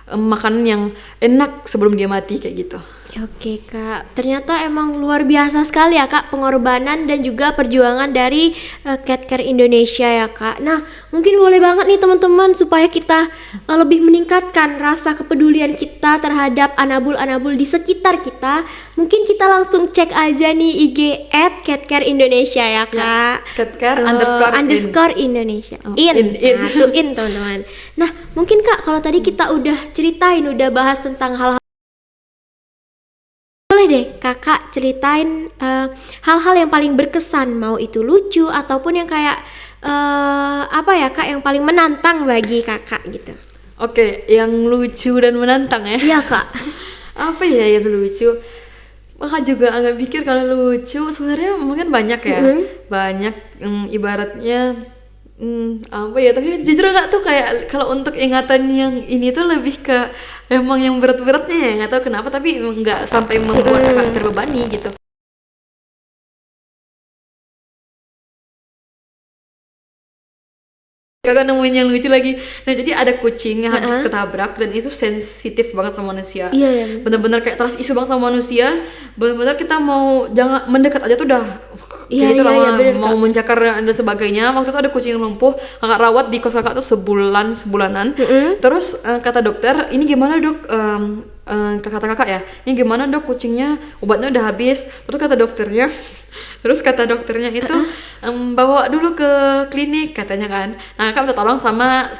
makanan yang enak sebelum dia mati kayak gitu. Oke Kak, ternyata emang luar biasa sekali ya Kak pengorbanan dan juga perjuangan dari Cat Care Indonesia ya Kak. Nah mungkin boleh banget nih teman-teman supaya kita lebih meningkatkan rasa kepedulian kita terhadap anabul-anabul di sekitar kita. Mungkin kita langsung cek aja nih IG @CatCareIndonesia ya Kak. Catcare _ Indonesia. Oh, In. in. Nah, tuh in teman-teman. Nah mungkin Kak kalau tadi kita udah ceritain, udah bahas tentang hal-hal, boleh deh kakak ceritain hal-hal yang paling berkesan, mau itu lucu ataupun yang kayak apa ya kak, yang paling menantang bagi kakak gitu. Oke, yang lucu dan menantang ya. Iya kak. Apa ya yang lucu? Maka juga agak pikir kalau lucu sebenarnya mungkin banyak ya. Banyak ibaratnya apa ya, tapi jujur nggak tuh kayak kalau untuk ingatan yang ini tuh lebih ke emang yang berat-beratnya ya, nggak tahu kenapa, tapi nggak sampai membuat kakak terbebani gitu. Kakak nemuin yang lucu lagi. Nah jadi ada kucing yang habis ketabrak dan itu sensitif banget sama manusia. Iya, iya. Bener-bener kayak trust issue banget sama manusia. Bener-bener kita mau jangan mendekat aja tuh udah Iya, gitu iya, lah, iya, bener, mau Kak. mencakar dan sebagainya. Waktu itu ada kucing yang lumpuh, kakak rawat di kos kakak tuh sebulanan. Terus kata dokter, ini gimana dok? Kata kakak ya, ini gimana dok, kucingnya obatnya udah habis. Terus kata dokternya itu bawa dulu ke klinik katanya kan. Nah kakak minta tolong sama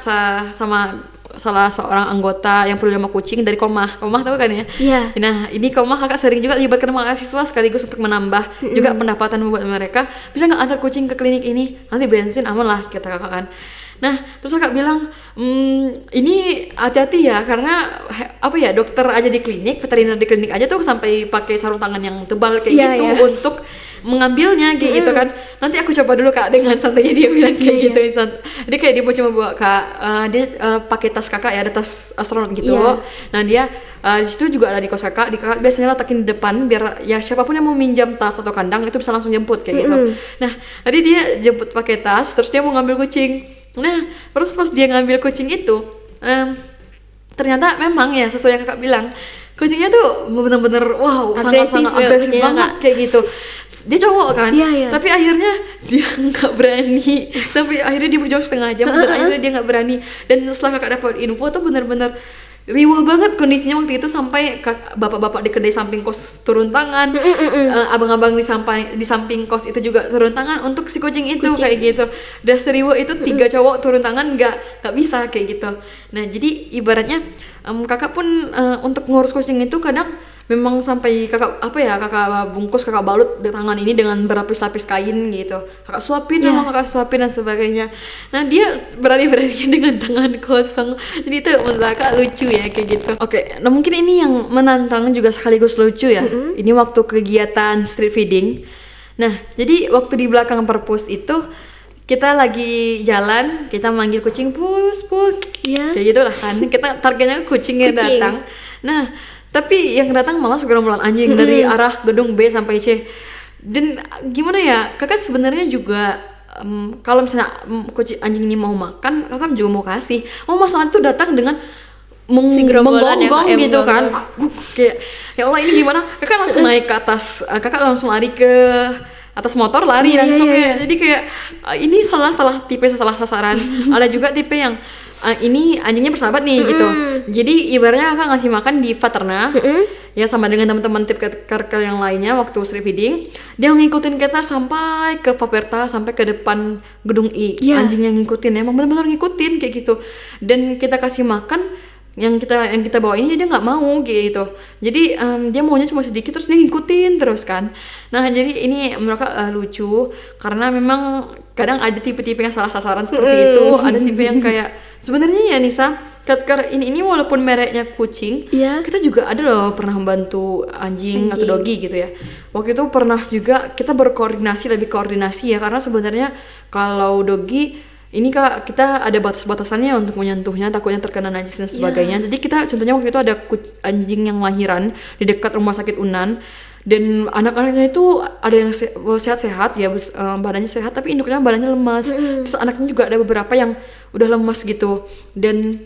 salah seorang anggota yang peduli sama kucing dari Komah tahu kan ya? Iya. Nah ini Komah kakak sering juga libatkan mahasiswa sekaligus untuk menambah juga pendapatan buat mereka. Bisa nggak antar kucing ke klinik ini? Nanti bensin aman lah kata kakak kan. Nah terus kakak bilang ini hati-hati ya, karena apa ya, dokter aja di klinik, veteriner di klinik aja tuh sampai pakai sarung tangan yang tebal kayak Iya, gitu iya. untuk mengambilnya kayak gitu kan. Nanti aku coba dulu kak, dengan santainya dia bilang kayak gitu. Jadi kayak dia mau cuma bawa kak, dia pakai tas kakak ya, ada tas astronot gitu. Iya. Nah dia di situ juga ada di kos kakak. Di kakak biasanya letakin di depan biar ya siapapun yang mau minjam tas atau kandang itu bisa langsung jemput kayak gitu. Nah tadi dia jemput pakai tas, terus dia mau ngambil kucing. Nah terus pas dia ngambil kucing itu, ternyata memang ya sesuai yang kakak bilang, kucingnya tuh bener-bener wow, sangat-sangat agresif kucingnya, banget Kak. kayak gitu. Dia cowok kan, Iya, iya. tapi akhirnya dia nggak berani. Tapi akhirnya dia berjuang setengah jam dan akhirnya dia nggak berani. Dan setelah kakak dapat info tuh bener-bener riwah banget kondisinya waktu itu, sampai bapak-bapak di kedai samping kos turun tangan, abang-abang di samping kos itu juga turun tangan untuk si kucing itu kayak gitu. Dan seriwah itu 3 cowok turun tangan nggak bisa kayak gitu. Nah jadi ibaratnya kakak pun untuk ngurus kucing itu kadang memang sampai kakak bungkus, kakak balut di tangan ini dengan berlapis-lapis kain gitu, kakak suapin dan sebagainya. Nah dia berani-beraninya dengan tangan kosong, jadi itu menurut kakak lucu ya kayak gitu. Oke, nah mungkin ini yang menantang juga sekaligus lucu ya. Ini waktu kegiatan street feeding. Nah jadi waktu di belakang perpus itu kita lagi jalan, kita manggil kucing pus Iya. kayak gitulah kan, kita targetnya kucingnya Kucing. datang. Nah tapi yang datang malah segerombolan anjing dari arah gedung B sampai C. Dan gimana ya, kakak sebenarnya juga kalau misalnya kucing anjing ini mau makan, kakak juga mau kasih. Masalah itu datang dengan Si gerombolan ya, menggonggong Kak, gitu kan. menggongong. Kayak ya Allah ini gimana? Kakak langsung naik ke atas, kakak langsung lari ke atas motor, lari Iya, langsung iya. ya. Jadi kayak ini salah sasaran. Ada juga tipe yang ini anjingnya bersahabat nih gitu. Jadi ibaratnya kakak ngasih makan di Vaterna, ya sama dengan teman-teman tip kerkel yang lainnya waktu street feeding, dia ngikutin kita sampai ke Paperta, sampai ke depan gedung I. Iya. Anjingnya ngikutin, emang benar-benar ngikutin kayak gitu. Dan kita kasih makan yang kita bawa ini dia nggak mau gitu. Jadi dia maunya cuma sedikit terus dia ngikutin terus kan. Nah jadi ini mereka lucu karena memang kadang ada tipe-tipe yang salah sasaran seperti itu. Ada tipe yang kayak sebenarnya ya Nisa, cat-car ini walaupun mereknya kucing, Iya. kita juga ada loh pernah membantu anjing atau Anjing. dogi gitu ya. Waktu itu pernah juga kita lebih koordinasi ya, karena sebenarnya kalau dogi ini Kak, kita ada batas-batasannya untuk menyentuhnya, takutnya terkena najis dan sebagainya. Jadi kita contohnya waktu itu ada anjing yang lahiran di dekat rumah sakit Unan, dan anak-anaknya itu ada yang sehat-sehat ya, badannya sehat tapi induknya badannya lemas. Terus anaknya juga ada beberapa yang udah lemas gitu. Dan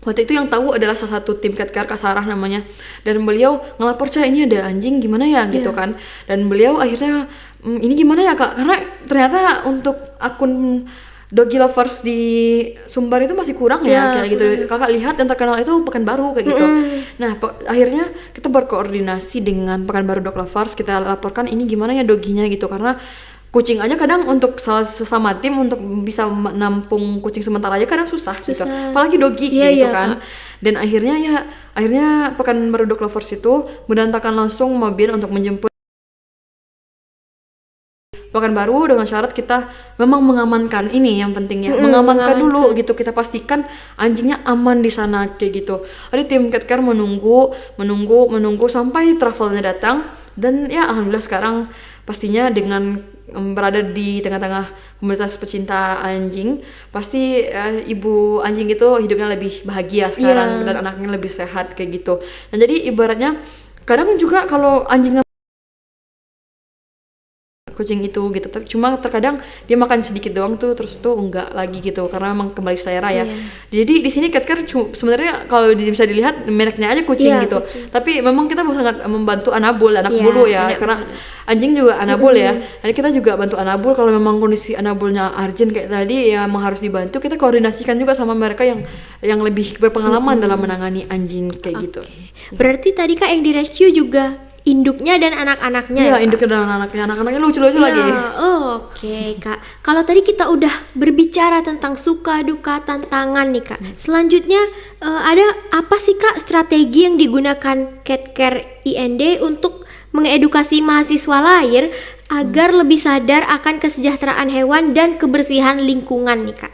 waktu itu yang tahu adalah salah satu tim Cat Care, Kak Sarah namanya, dan beliau ngelapor, "Cah, ini ada anjing gimana ya?" gitu kan. Dan beliau akhirnya ini gimana ya Kak, karena ternyata untuk akun Doggy Lovers di Sumbar itu masih kurang ya, kayak gitu. Kakak lihat yang terkenal itu Pekanbaru kayak gitu. Nah akhirnya kita berkoordinasi dengan Pekanbaru Dog Lovers, kita laporkan ini gimana ya doginya gitu, karena kucing aja kadang untuk sesama tim untuk bisa menampung kucing sementara aja kadang susah. Gitu, apalagi dogi gitu kan. Dan akhirnya Pekanbaru Dog Lovers itu mendatangkan langsung mobil untuk menjemput Pekanbaru dengan syarat kita memang mengamankan, ini yang pentingnya, mengamankan dulu gitu, kita pastikan anjingnya aman di sana kayak gitu. Jadi tim Cat Care menunggu sampai travelnya datang, dan ya alhamdulillah sekarang pastinya dengan berada di tengah-tengah komunitas pecinta anjing, pasti ibu anjing itu hidupnya lebih bahagia sekarang dan anaknya lebih sehat kayak gitu. Nah jadi ibaratnya kadang juga kalau anjingnya kucing itu gitu, tapi cuma terkadang dia makan sedikit doang tuh terus tuh enggak lagi gitu karena memang kembali selera ya. Jadi di sini Cat Care sebenarnya kalau bisa dilihat mereknya aja kucing gitu. Tapi memang kita sangat membantu anak bulu ya, karena anjing juga anabul ya. Jadi kita juga bantu anabul kalau memang kondisi anabulnya urgent kayak tadi ya, memang harus dibantu. Kita koordinasikan juga sama mereka yang lebih berpengalaman dalam menangani anjing kayak gitu. Berarti tadi Kak yang direview juga induknya dan anak-anaknya Iya, ya, Kak? induknya dan anaknya lucu-lucu lagi. Oke, Kak. Kalau tadi kita udah berbicara tentang suka duka tantangan nih Kak. Selanjutnya ada apa sih Kak strategi yang digunakan Cat Care IND untuk mengedukasi mahasiswa lahir agar lebih sadar akan kesejahteraan hewan dan kebersihan lingkungan nih Kak?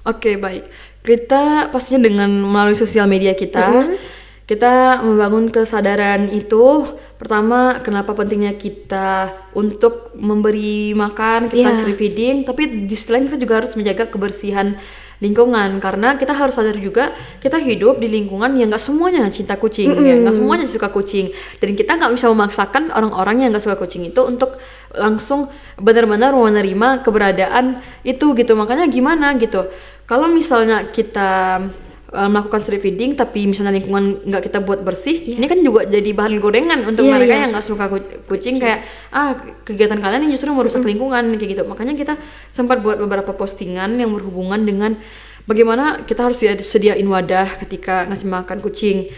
Oke, baik. Kita pastinya dengan melalui sosial media kita membangun kesadaran itu. Pertama, kenapa pentingnya kita untuk memberi makan, kita free feeding, tapi di sisi lain kita juga harus menjaga kebersihan lingkungan, karena kita harus sadar juga kita hidup di lingkungan yang nggak semuanya cinta kucing, ya nggak semuanya suka kucing, dan kita nggak bisa memaksakan orang-orang yang nggak suka kucing itu untuk langsung benar-benar menerima keberadaan itu gitu. Makanya gimana gitu, kalau misalnya kita melakukan street feeding tapi misalnya lingkungan nggak kita buat bersih, ini kan juga jadi bahan gorengan untuk mereka yang nggak suka kucing, kayak kegiatan kalian ini justru merusak lingkungan kayak gitu. Makanya kita sempat buat beberapa postingan yang berhubungan dengan bagaimana kita harus sediain wadah ketika ngasih makan kucing.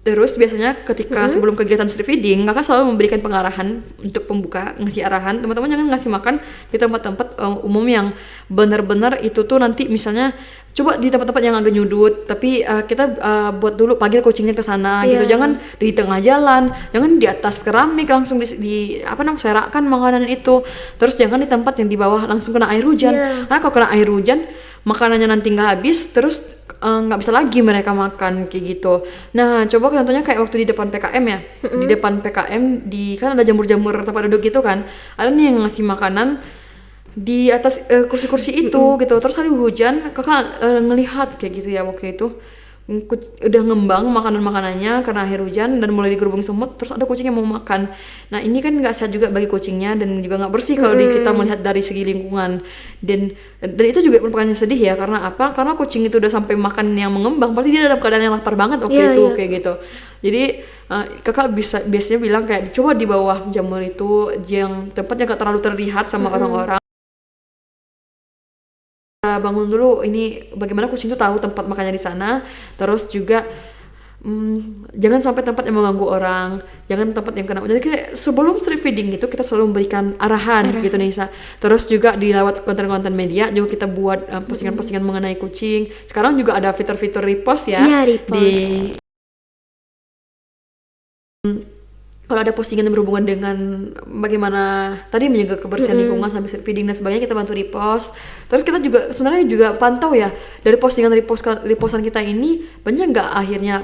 Terus biasanya ketika sebelum kegiatan street feeding, kakak selalu memberikan pengarahan untuk pembuka, ngasih arahan teman-teman jangan ngasih makan di tempat-tempat umum yang benar-benar itu tuh nanti misalnya coba di tempat-tempat yang agak nyudut, tapi kita buat dulu panggil kucingnya ke sana gitu. Jangan di tengah jalan, jangan di atas keramik langsung di serakkan makanan itu. Terus jangan di tempat yang di bawah langsung kena air hujan. Karena kalau kena air hujan makanannya nanti nggak habis, terus nggak bisa lagi mereka makan kayak gitu. Nah coba contohnya kayak waktu di depan PKM ya, di depan PKM kan ada jamur-jamur tempat duduk gitu kan, ada nih yang ngasih makanan di atas kursi-kursi itu gitu. Terus hari hujan kakak ngelihat kayak gitu ya, waktu itu udah ngembang makanan-makanannya karena air hujan dan mulai digerubung semut, terus ada kucing yang mau makan. Nah ini kan nggak sehat juga bagi kucingnya dan juga nggak bersih kalau kita melihat dari segi lingkungan, dan itu juga merupakan yang sedih ya. Karena apa? Karena kucing itu udah sampai makan yang mengembang, pasti dia dalam keadaan yang lapar banget waktu itu kayak gitu. Jadi kakak biasanya bilang kayak coba di bawah jamur itu yang tempatnya gak terlalu terlihat sama orang-orang, bangun dulu ini bagaimana kucing itu tahu tempat makannya di sana. Terus juga jangan sampai tempat yang mengganggu orang, jangan tempat yang kena. Jadi kayak sebelum strip feeding itu kita selalu memberikan arahan gitu Nisa. Terus juga di lewat konten-konten media juga kita buat postingan-postingan mengenai kucing. Sekarang juga ada fitur-fitur repost ya, Iya, repost. di kalau ada postingan yang berhubungan dengan bagaimana tadi menjaga kebersihan lingkungan sampai strip feeding dan sebagainya, kita bantu repost. Terus kita juga sebenarnya juga pantau ya dari postingan repostan kita ini banyak nggak akhirnya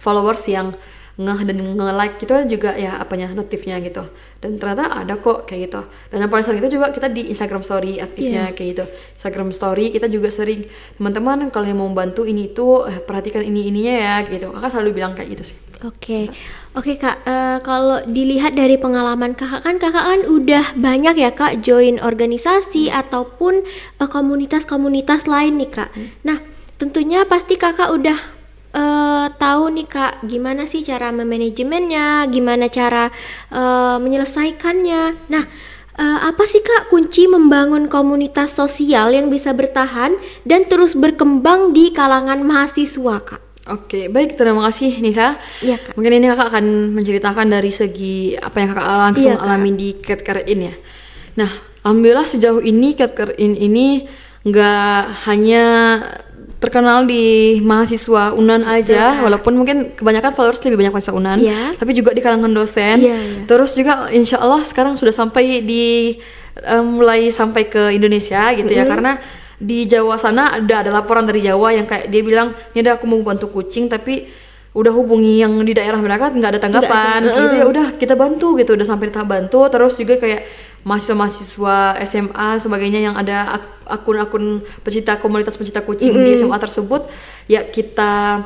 followers yang dan nge-like gitu juga ya notifnya gitu. Dan ternyata ada kok kayak gitu. Dan yang paling sering itu juga kita di Instagram story aktifnya kayak gitu. Instagram story kita juga sering, teman-teman kalau yang mau bantu ini itu perhatikan ininya ya gitu. Kakak selalu bilang kayak gitu sih. Oke Kak, kalau dilihat dari pengalaman kakak kan udah banyak ya Kak join organisasi ataupun komunitas-komunitas lain nih Kak. Nah tentunya pasti kakak udah tahu nih Kak gimana sih cara memanajemennya, gimana cara menyelesaikannya. Nah apa sih Kak kunci membangun komunitas sosial yang bisa bertahan dan terus berkembang di kalangan mahasiswa Kak? Oke, baik, terima kasih Nisa. Iya Kak. Mungkin ini kakak akan menceritakan dari segi apa yang kakak langsung alami di Cat Care In ya. Nah, alhamdulillah sejauh ini Cat Care In ini nggak hanya terkenal di mahasiswa UNAN aja, walaupun mungkin kebanyakan followers lebih banyak mahasiswa UNAN, tapi juga di kalangan dosen. Terus juga insya Allah sekarang sudah sampai mulai sampai ke Indonesia gitu ya, karena di Jawa sana ada laporan dari Jawa yang kayak dia bilang, ya udah aku mau bantu kucing tapi udah hubungi yang di daerah mereka nggak ada tanggapan, gitu ya udah kita bantu gitu, udah sampai tahap bantu. Terus juga kayak mahasiswa SMA sebagainya yang ada akun-akun komunitas pencinta kucing di SMA tersebut, ya kita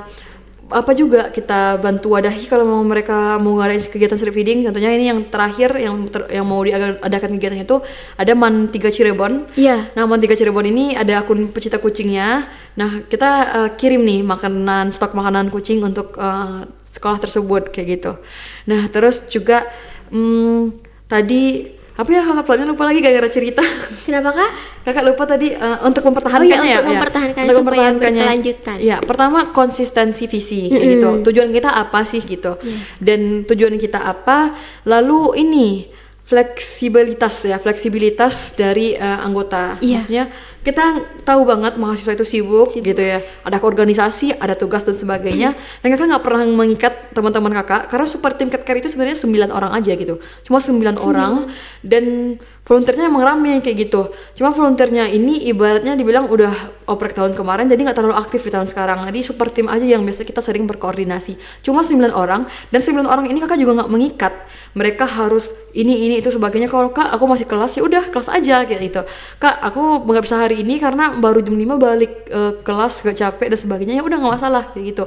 kita bantu wadahi kalau mereka mau ngadain kegiatan strip feeding. Tentunya ini yang terakhir yang mau diadakan kegiatan itu ada Man 3 Cirebon. Nah, Man 3 Cirebon ini ada akun pecinta kucingnya. Nah, kita kirim nih stok makanan kucing untuk sekolah tersebut kayak gitu. Nah, terus juga tadi apa ya, kakak pelannya lupa lagi gara-gara cerita. Kenapa Kak? Kakak lupa tadi untuk mempertahankannya untuk mempertahankannya supaya berkelanjutan. Ya, pertama konsistensi visi kayak gitu. Tujuan kita apa sih gitu. Dan tujuan kita apa? Lalu ini fleksibilitas dari anggota. Maksudnya kita tahu banget mahasiswa itu sibuk gitu ya, ada organisasi, ada tugas dan sebagainya, dan kakak nggak pernah mengikat teman-teman kakak, karena super tim Cat Care itu sebenarnya 9 orang aja gitu, cuma 9 orang, dan volunteernya emang rame kayak gitu. Cuma volunteernya ini ibaratnya dibilang udah oprek tahun kemarin, jadi nggak terlalu aktif di tahun sekarang. Jadi super tim aja yang biasa kita sering berkoordinasi. Cuma 9 orang, dan 9 orang ini kakak juga nggak mengikat. Mereka harus ini itu sebagainya. Kalau Kak aku masih kelas, ya udah kelas aja kayak gitu. Kak aku nggak bisa hari ini karena baru jam 5 balik kelas, gak capek dan sebagainya, ya udah nggak masalah kayak gitu.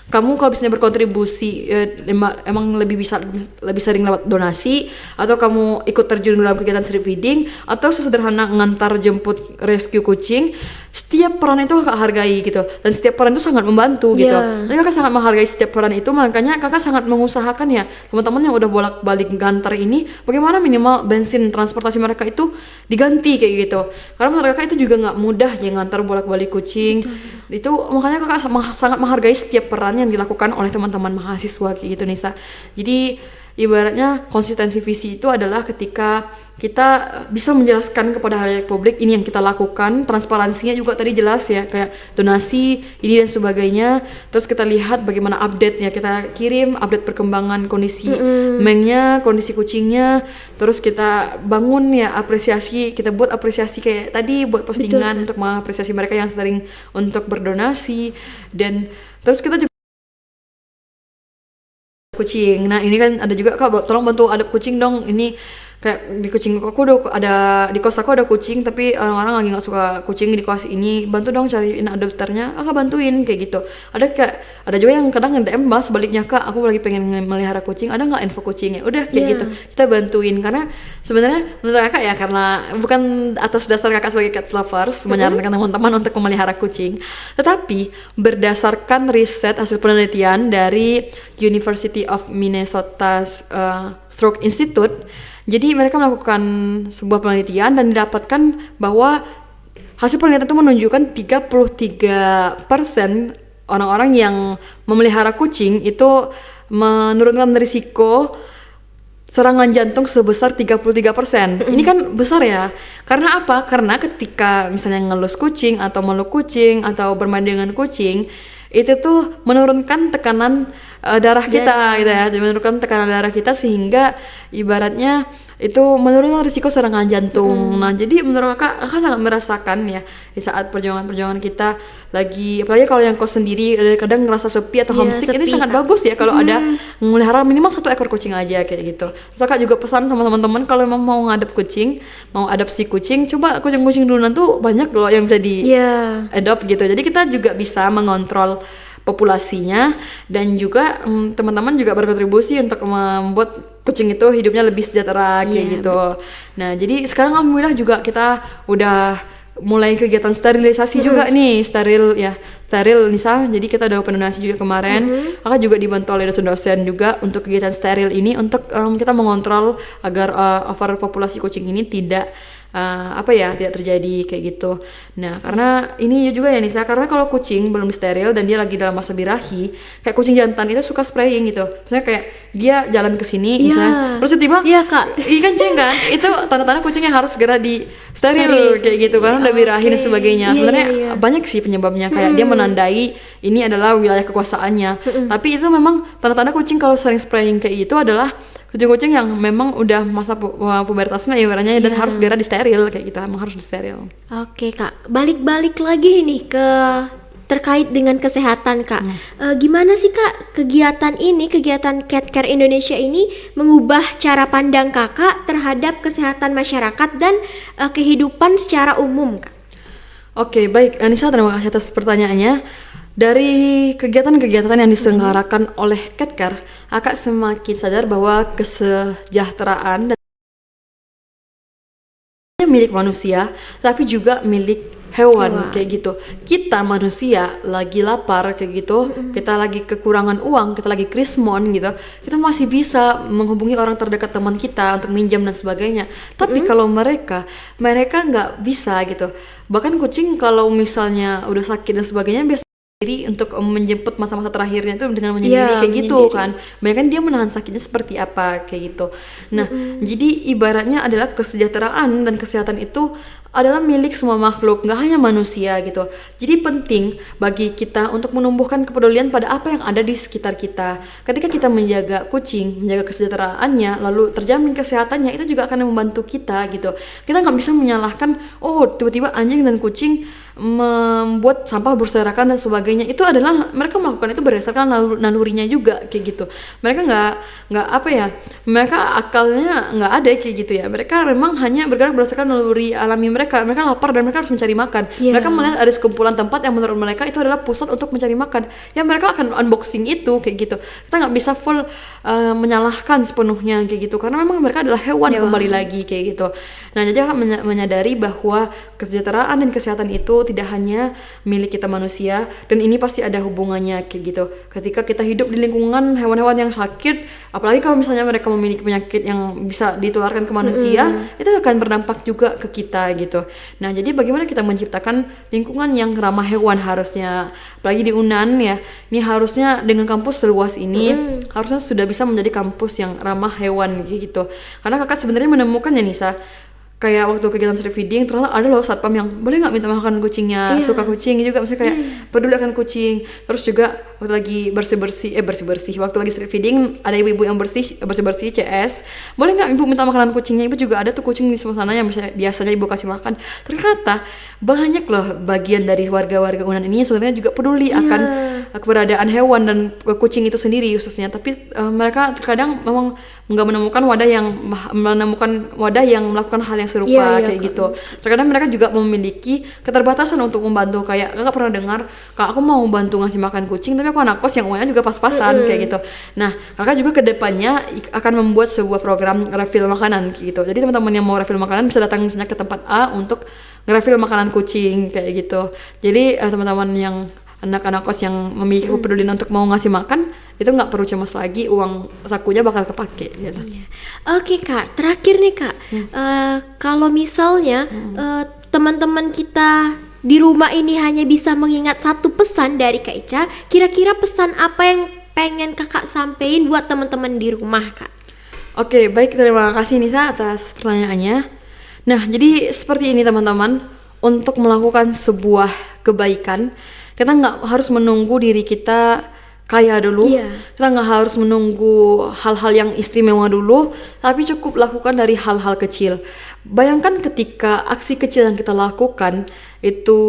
Kamu kalau bisa berkontribusi emang lebih sering lewat donasi, atau kamu ikut terjun dalam kegiatan strip feeding, atau sesederhana ngantar jemput rescue kucing, setiap peran itu kakak hargai gitu, dan setiap peran itu sangat membantu gitu. Dan kakak sangat menghargai setiap peran itu, makanya kakak sangat mengusahakan ya teman-teman yang udah bolak-balik ngantar ini, bagaimana minimal bensin transportasi mereka itu diganti kayak gitu, karena menurut kakak itu juga nggak mudah ya ngantar bolak-balik kucing. Itu makanya kakak sangat menghargai setiap peran yang dilakukan oleh teman-teman mahasiswa kayak gitu Nisa. Jadi ibaratnya konsistensi visi itu adalah ketika kita bisa menjelaskan kepada halayak publik ini yang kita lakukan, transparansinya juga tadi jelas ya, kayak donasi ini dan sebagainya. Terus kita lihat bagaimana update ya, kita kirim update perkembangan kondisi mengnya, kondisi kucingnya. Terus kita bangun ya apresiasi, kita buat apresiasi kayak tadi, buat postingan untuk mengapresiasi mereka yang sering untuk berdonasi. Dan terus kita juga kucing. Nah ini kan ada juga, Kak tolong bantu adop kucing dong, ini kayak di kucing aku di kos aku ada kucing, tapi orang-orang lagi nggak suka kucing di kos ini, bantu dong cariin adopternya, kakak bantuin kayak gitu. Ada juga yang kadang nge-DM malah sebaliknya, Kak aku lagi pengen melihara kucing, ada nggak info kucingnya, udah kayak gitu kita bantuin. Karena sebenarnya menurut kakak ya, karena bukan atas dasar kakak sebagai cat lovers menyarankan teman-teman untuk memelihara kucing, tetapi berdasarkan riset hasil penelitian dari University of Minnesota Stroke Institute. Jadi mereka melakukan sebuah penelitian dan didapatkan bahwa hasil penelitian itu menunjukkan 33% orang-orang yang memelihara kucing itu menurunkan risiko serangan jantung sebesar 33%. Ini kan besar ya. Karena apa? Karena ketika misalnya ngelus kucing atau meluk kucing atau bermain dengan kucing, itu tuh menurunkan tekanan darah kita gitu ya. Menurunkan tekanan darah kita sehingga ibaratnya itu menurunkan risiko serangan jantung. Nah, jadi menurut kakak sangat merasakan ya di saat perjuangan-perjuangan kita lagi, apalagi kalau yang kos sendiri kadang ngerasa sepi atau homesick, ini sepi, sangat Kak. bagus ya kalau ada memelihara minimal 1 ekor kucing aja kayak gitu. Terus kakak juga pesan sama teman-teman kalau memang mau ngadep kucing, mau adopsi kucing, coba kucing-kucing duluan tuh banyak loh yang bisa di adopt gitu. Jadi kita juga bisa mengontrol populasinya dan juga teman-teman juga berkontribusi untuk membuat kucing itu hidupnya lebih sejahtera kayak gitu. Nah, jadi sekarang alhamdulillah juga kita udah mulai kegiatan sterilisasi juga nih, steril Nisa. Jadi kita udah open donasi juga kemarin. Kakak juga dibantu oleh dosen-dosen juga untuk kegiatan steril ini untuk kita mengontrol agar overpopulasi kucing ini tidak tidak terjadi kayak gitu. Nah, karena ini juga ya Nisa, karena kalau kucing belum steril dan dia lagi dalam masa birahi, kayak kucing jantan itu suka spraying gitu. Misalnya kayak dia jalan ke sini misalnya, terus tiba-tiba kencing kan, itu tanda-tanda kucingnya harus segera di steril kayak gitu karena udah birahi dan sebagainya. Sebenarnya banyak sih penyebabnya, kayak dia menandai ini adalah wilayah kekuasaannya. Tapi itu memang tanda-tanda kucing kalau sering spraying kayak gitu adalah kucing-kucing yang memang udah masa pubertasnya ibaratnya dan harus segera disteril kayak gitu, emang harus disteril. Oke Kak, balik lagi nih ke terkait dengan kesehatan Kak. Gimana sih Kak kegiatan Cat Care Indonesia ini mengubah cara pandang Kakak terhadap kesehatan masyarakat dan kehidupan secara umum Kak? Oke, baik Anissa, terima kasih atas pertanyaannya. Dari kegiatan-kegiatan yang diselenggarakan oleh Cat Care, Kakak semakin sadar bahwa kesejahteraan dan milik manusia, tapi juga milik hewan kayak gitu. Kita manusia lagi lapar kayak gitu, kita lagi kekurangan uang, kita lagi krismon gitu, kita masih bisa menghubungi orang terdekat teman kita untuk minjam dan sebagainya. Tapi kalau mereka nggak bisa gitu. Bahkan kucing kalau misalnya udah sakit dan sebagainya biasa diri untuk menjemput masa-masa terakhirnya itu dengan menyendiri kayak gitu kan. Bahkan dia menahan sakitnya seperti apa kayak gitu. Nah, jadi ibaratnya adalah kesejahteraan dan kesehatan itu adalah milik semua makhluk, nggak hanya manusia gitu. Jadi penting bagi kita untuk menumbuhkan kepedulian pada apa yang ada di sekitar kita. Ketika kita menjaga kucing, menjaga kesejahteraannya, lalu terjamin kesehatannya, itu juga akan membantu kita gitu. Kita nggak bisa menyalahkan, tiba-tiba anjing dan kucing membuat sampah berserakan dan sebagainya. Itu adalah mereka melakukan itu berdasarkan nalurinya juga kayak gitu. Mereka mereka akalnya nggak ada kayak gitu ya. Mereka memang hanya bergerak berdasarkan naluri alami mereka lapar dan mereka harus mencari makan. Mereka melihat ada sekumpulan tempat yang menurut mereka itu adalah pusat untuk mencari makan. Ya mereka akan unboxing itu kayak gitu. Kita nggak bisa full menyalahkan sepenuhnya kayak gitu karena memang mereka adalah hewan kembali lagi kayak gitu. Nah, jadi akan menyadari bahwa kesejahteraan dan kesehatan itu tidak hanya milik kita manusia dan ini pasti ada hubungannya kayak gitu. Ketika kita hidup di lingkungan hewan-hewan yang sakit, apalagi kalau misalnya mereka memiliki penyakit yang bisa ditularkan ke manusia, itu akan berdampak juga ke kita gitu. Nah, jadi bagaimana kita menciptakan lingkungan yang ramah hewan harusnya, apalagi di Unan ya, ini harusnya dengan kampus seluas ini harusnya sudah bisa menjadi kampus yang ramah hewan gitu. Karena kakak sebenarnya menemukan ya Nisa, kayak waktu kegiatan street feeding ternyata ada loh satpam yang boleh nggak minta makan kucingnya, suka kucing juga, maksudnya kayak peduli akan kucing. Terus juga waktu lagi bersih waktu lagi street feeding ada ibu-ibu yang bersih CS, boleh nggak ibu minta makanan kucingnya. Ibu juga ada tuh kucing di sebelah sana yang biasanya ibu kasih makan. Ternyata banyak loh bagian dari warga-warga Unan ini sebenarnya juga peduli akan keberadaan hewan dan kucing itu sendiri khususnya. Tapi mereka terkadang memang nggak menemukan wadah yang melakukan hal yang serupa kayak gitu. Terkadang mereka juga memiliki keterbatasan untuk membantu. Kayak kakak pernah dengar, kak aku mau bantu ngasih makan kucing tapi aku anak kos yang uangnya juga pas-pasan kayak gitu. Nah, kakak juga kedepannya akan membuat sebuah program refill makanan kayak gitu. Jadi teman-teman yang mau refill makanan bisa datang misalnya ke tempat A untuk nge-refill makanan kucing kayak gitu. Jadi teman-teman yang anak-anak kos yang memiliki kepedulian untuk mau ngasih makan itu nggak perlu cemas lagi, uang sakunya bakal kepake gitu. Oke Kak, terakhir nih Kak, kalau misalnya teman-teman kita di rumah ini hanya bisa mengingat satu pesan dari Kak Ica, kira-kira pesan apa yang pengen kakak sampein buat teman-teman di rumah, Kak? Oke, baik, terima kasih Nisa atas pertanyaannya. Nah, jadi seperti ini teman-teman, untuk melakukan sebuah kebaikan, kita nggak harus menunggu diri kita kaya dulu. Kita nggak harus menunggu hal-hal yang istimewa dulu, tapi cukup lakukan dari hal-hal kecil. Bayangkan ketika aksi kecil yang kita lakukan itu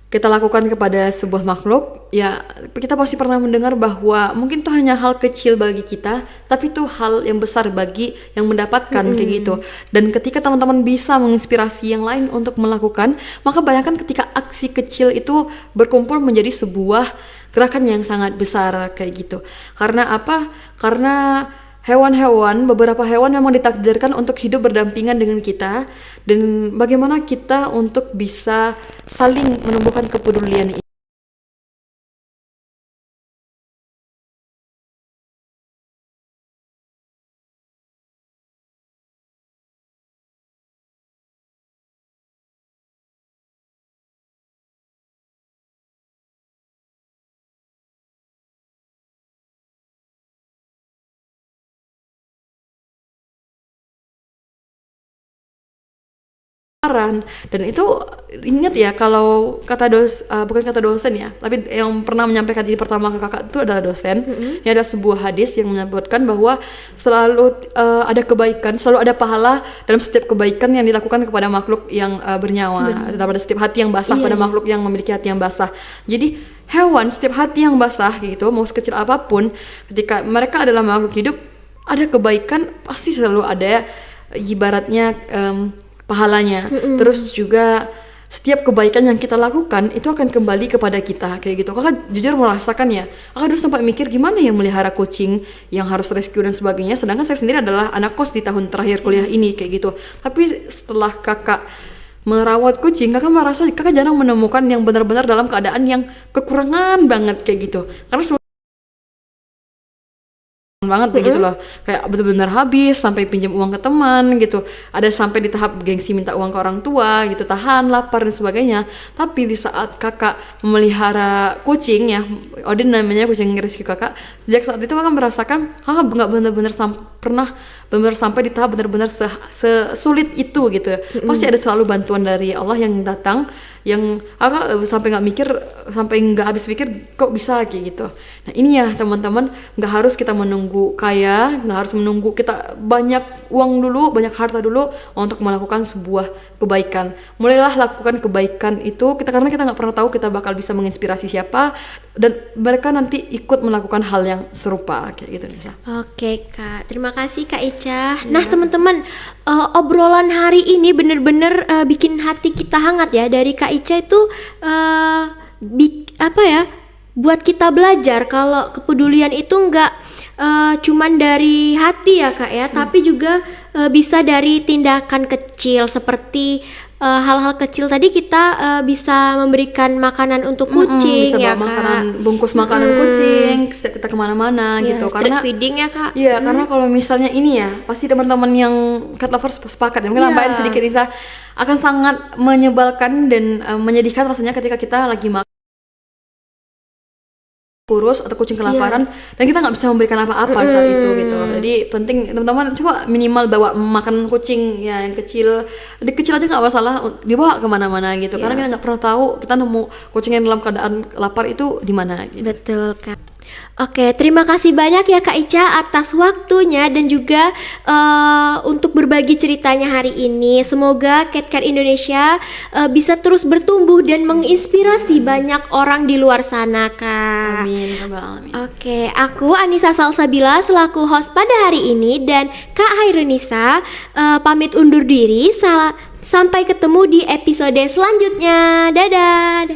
kita lakukan kepada sebuah makhluk, ya kita pasti pernah mendengar bahwa mungkin itu hanya hal kecil bagi kita, tapi itu hal yang besar bagi yang mendapatkan kayak gitu. Dan ketika teman-teman bisa menginspirasi yang lain untuk melakukan, maka bayangkan ketika aksi kecil itu berkumpul menjadi sebuah gerakan yang sangat besar kayak gitu. Karena apa? Karena beberapa hewan memang ditakdirkan untuk hidup berdampingan dengan kita, dan bagaimana kita untuk bisa saling menumbuhkan kepedulian ini. Dan itu ingat ya, kalau bukan kata dosen ya, tapi yang pernah menyampaikan ini pertama ke kakak itu adalah dosen. Ini ada sebuah hadis yang menyebutkan bahwa selalu ada kebaikan, selalu ada pahala dalam setiap kebaikan yang dilakukan kepada makhluk yang bernyawa, pada setiap hati yang basah, pada makhluk yang memiliki hati yang basah. Jadi hewan setiap hati yang basah gitu, mau sekecil apapun, ketika mereka adalah makhluk hidup, ada kebaikan pasti selalu ada ibaratnya pahalanya. Terus juga setiap kebaikan yang kita lakukan itu akan kembali kepada kita kayak gitu. Kakak jujur merasakan ya, kakak dulu sempat mikir gimana ya melihara kucing yang harus rescue dan sebagainya, sedangkan saya sendiri adalah anak kos di tahun terakhir kuliah ini kayak gitu. Tapi setelah kakak merawat kucing, kakak merasa kakak jarang menemukan yang benar-benar dalam keadaan yang kekurangan banget kayak gitu. Karena banget begitu loh, kayak benar-benar habis sampai pinjam uang ke teman gitu, ada sampai di tahap gengsi minta uang ke orang tua gitu, tahan lapar dan sebagainya. Tapi di saat kakak memelihara kucing ya, Odin namanya, kucing rescue kakak, sejak saat itu kakak merasakan kakak nggak benar-benar pernah benar-benar sampai di tahap benar-benar sesulit itu gitu. Pasti ada selalu bantuan dari Allah yang datang, yang kakak sampai nggak mikir, sampai nggak habis pikir kok bisa kayak gitu. Nah ini ya teman-teman, nggak harus kita menunggu kaya, nggak harus menunggu kita banyak uang dulu, banyak harta dulu untuk melakukan sebuah kebaikan. Mulailah lakukan kebaikan itu karena kita nggak pernah tahu kita bakal bisa menginspirasi siapa, dan mereka nanti ikut melakukan hal yang serupa kayak gitu Nisa. Oke Kak, terima kasih Kak Ica. Nah teman-teman, obrolan hari ini bener-bener bikin hati kita hangat ya. Dari Kak Ica itu buat kita belajar kalau kepedulian itu nggak cuman dari hati ya Kak ya, tapi juga bisa dari tindakan kecil seperti hal-hal kecil tadi. Kita bisa memberikan makanan untuk kucing bisa ya bawa Kak, makanan, bungkus makanan kucing setiap kita kemana-mana ya, gitu. street Karena feeding ya Kak. iya, karena kalau misalnya ini ya, pasti teman-teman yang cat lovers sepakat ya, mungkin tambahin sedikit Nisa, akan sangat menyebalkan dan menyedihkan rasanya ketika kita lagi makan kurus atau kucing kelaparan dan kita nggak bisa memberikan apa-apa saat itu gitu. Jadi penting teman-teman coba minimal bawa makan kucing ya yang kecil, kecil aja nggak masalah, dibawa kemana-mana gitu. Karena kita nggak pernah tahu kita nemu kucing yang dalam keadaan lapar itu di mana gitu. Betul Kak. Oke, terima kasih banyak ya Kak Ica atas waktunya dan juga untuk berbagi ceritanya hari ini. Semoga Cat Care Indonesia bisa terus bertumbuh dan menginspirasi banyak orang di luar sana Kak. Amin, amin. Oke, aku Anissa Salsabila selaku host pada hari ini, dan Kak Hairunisa pamit undur diri. Sampai ketemu di episode selanjutnya. Dadah.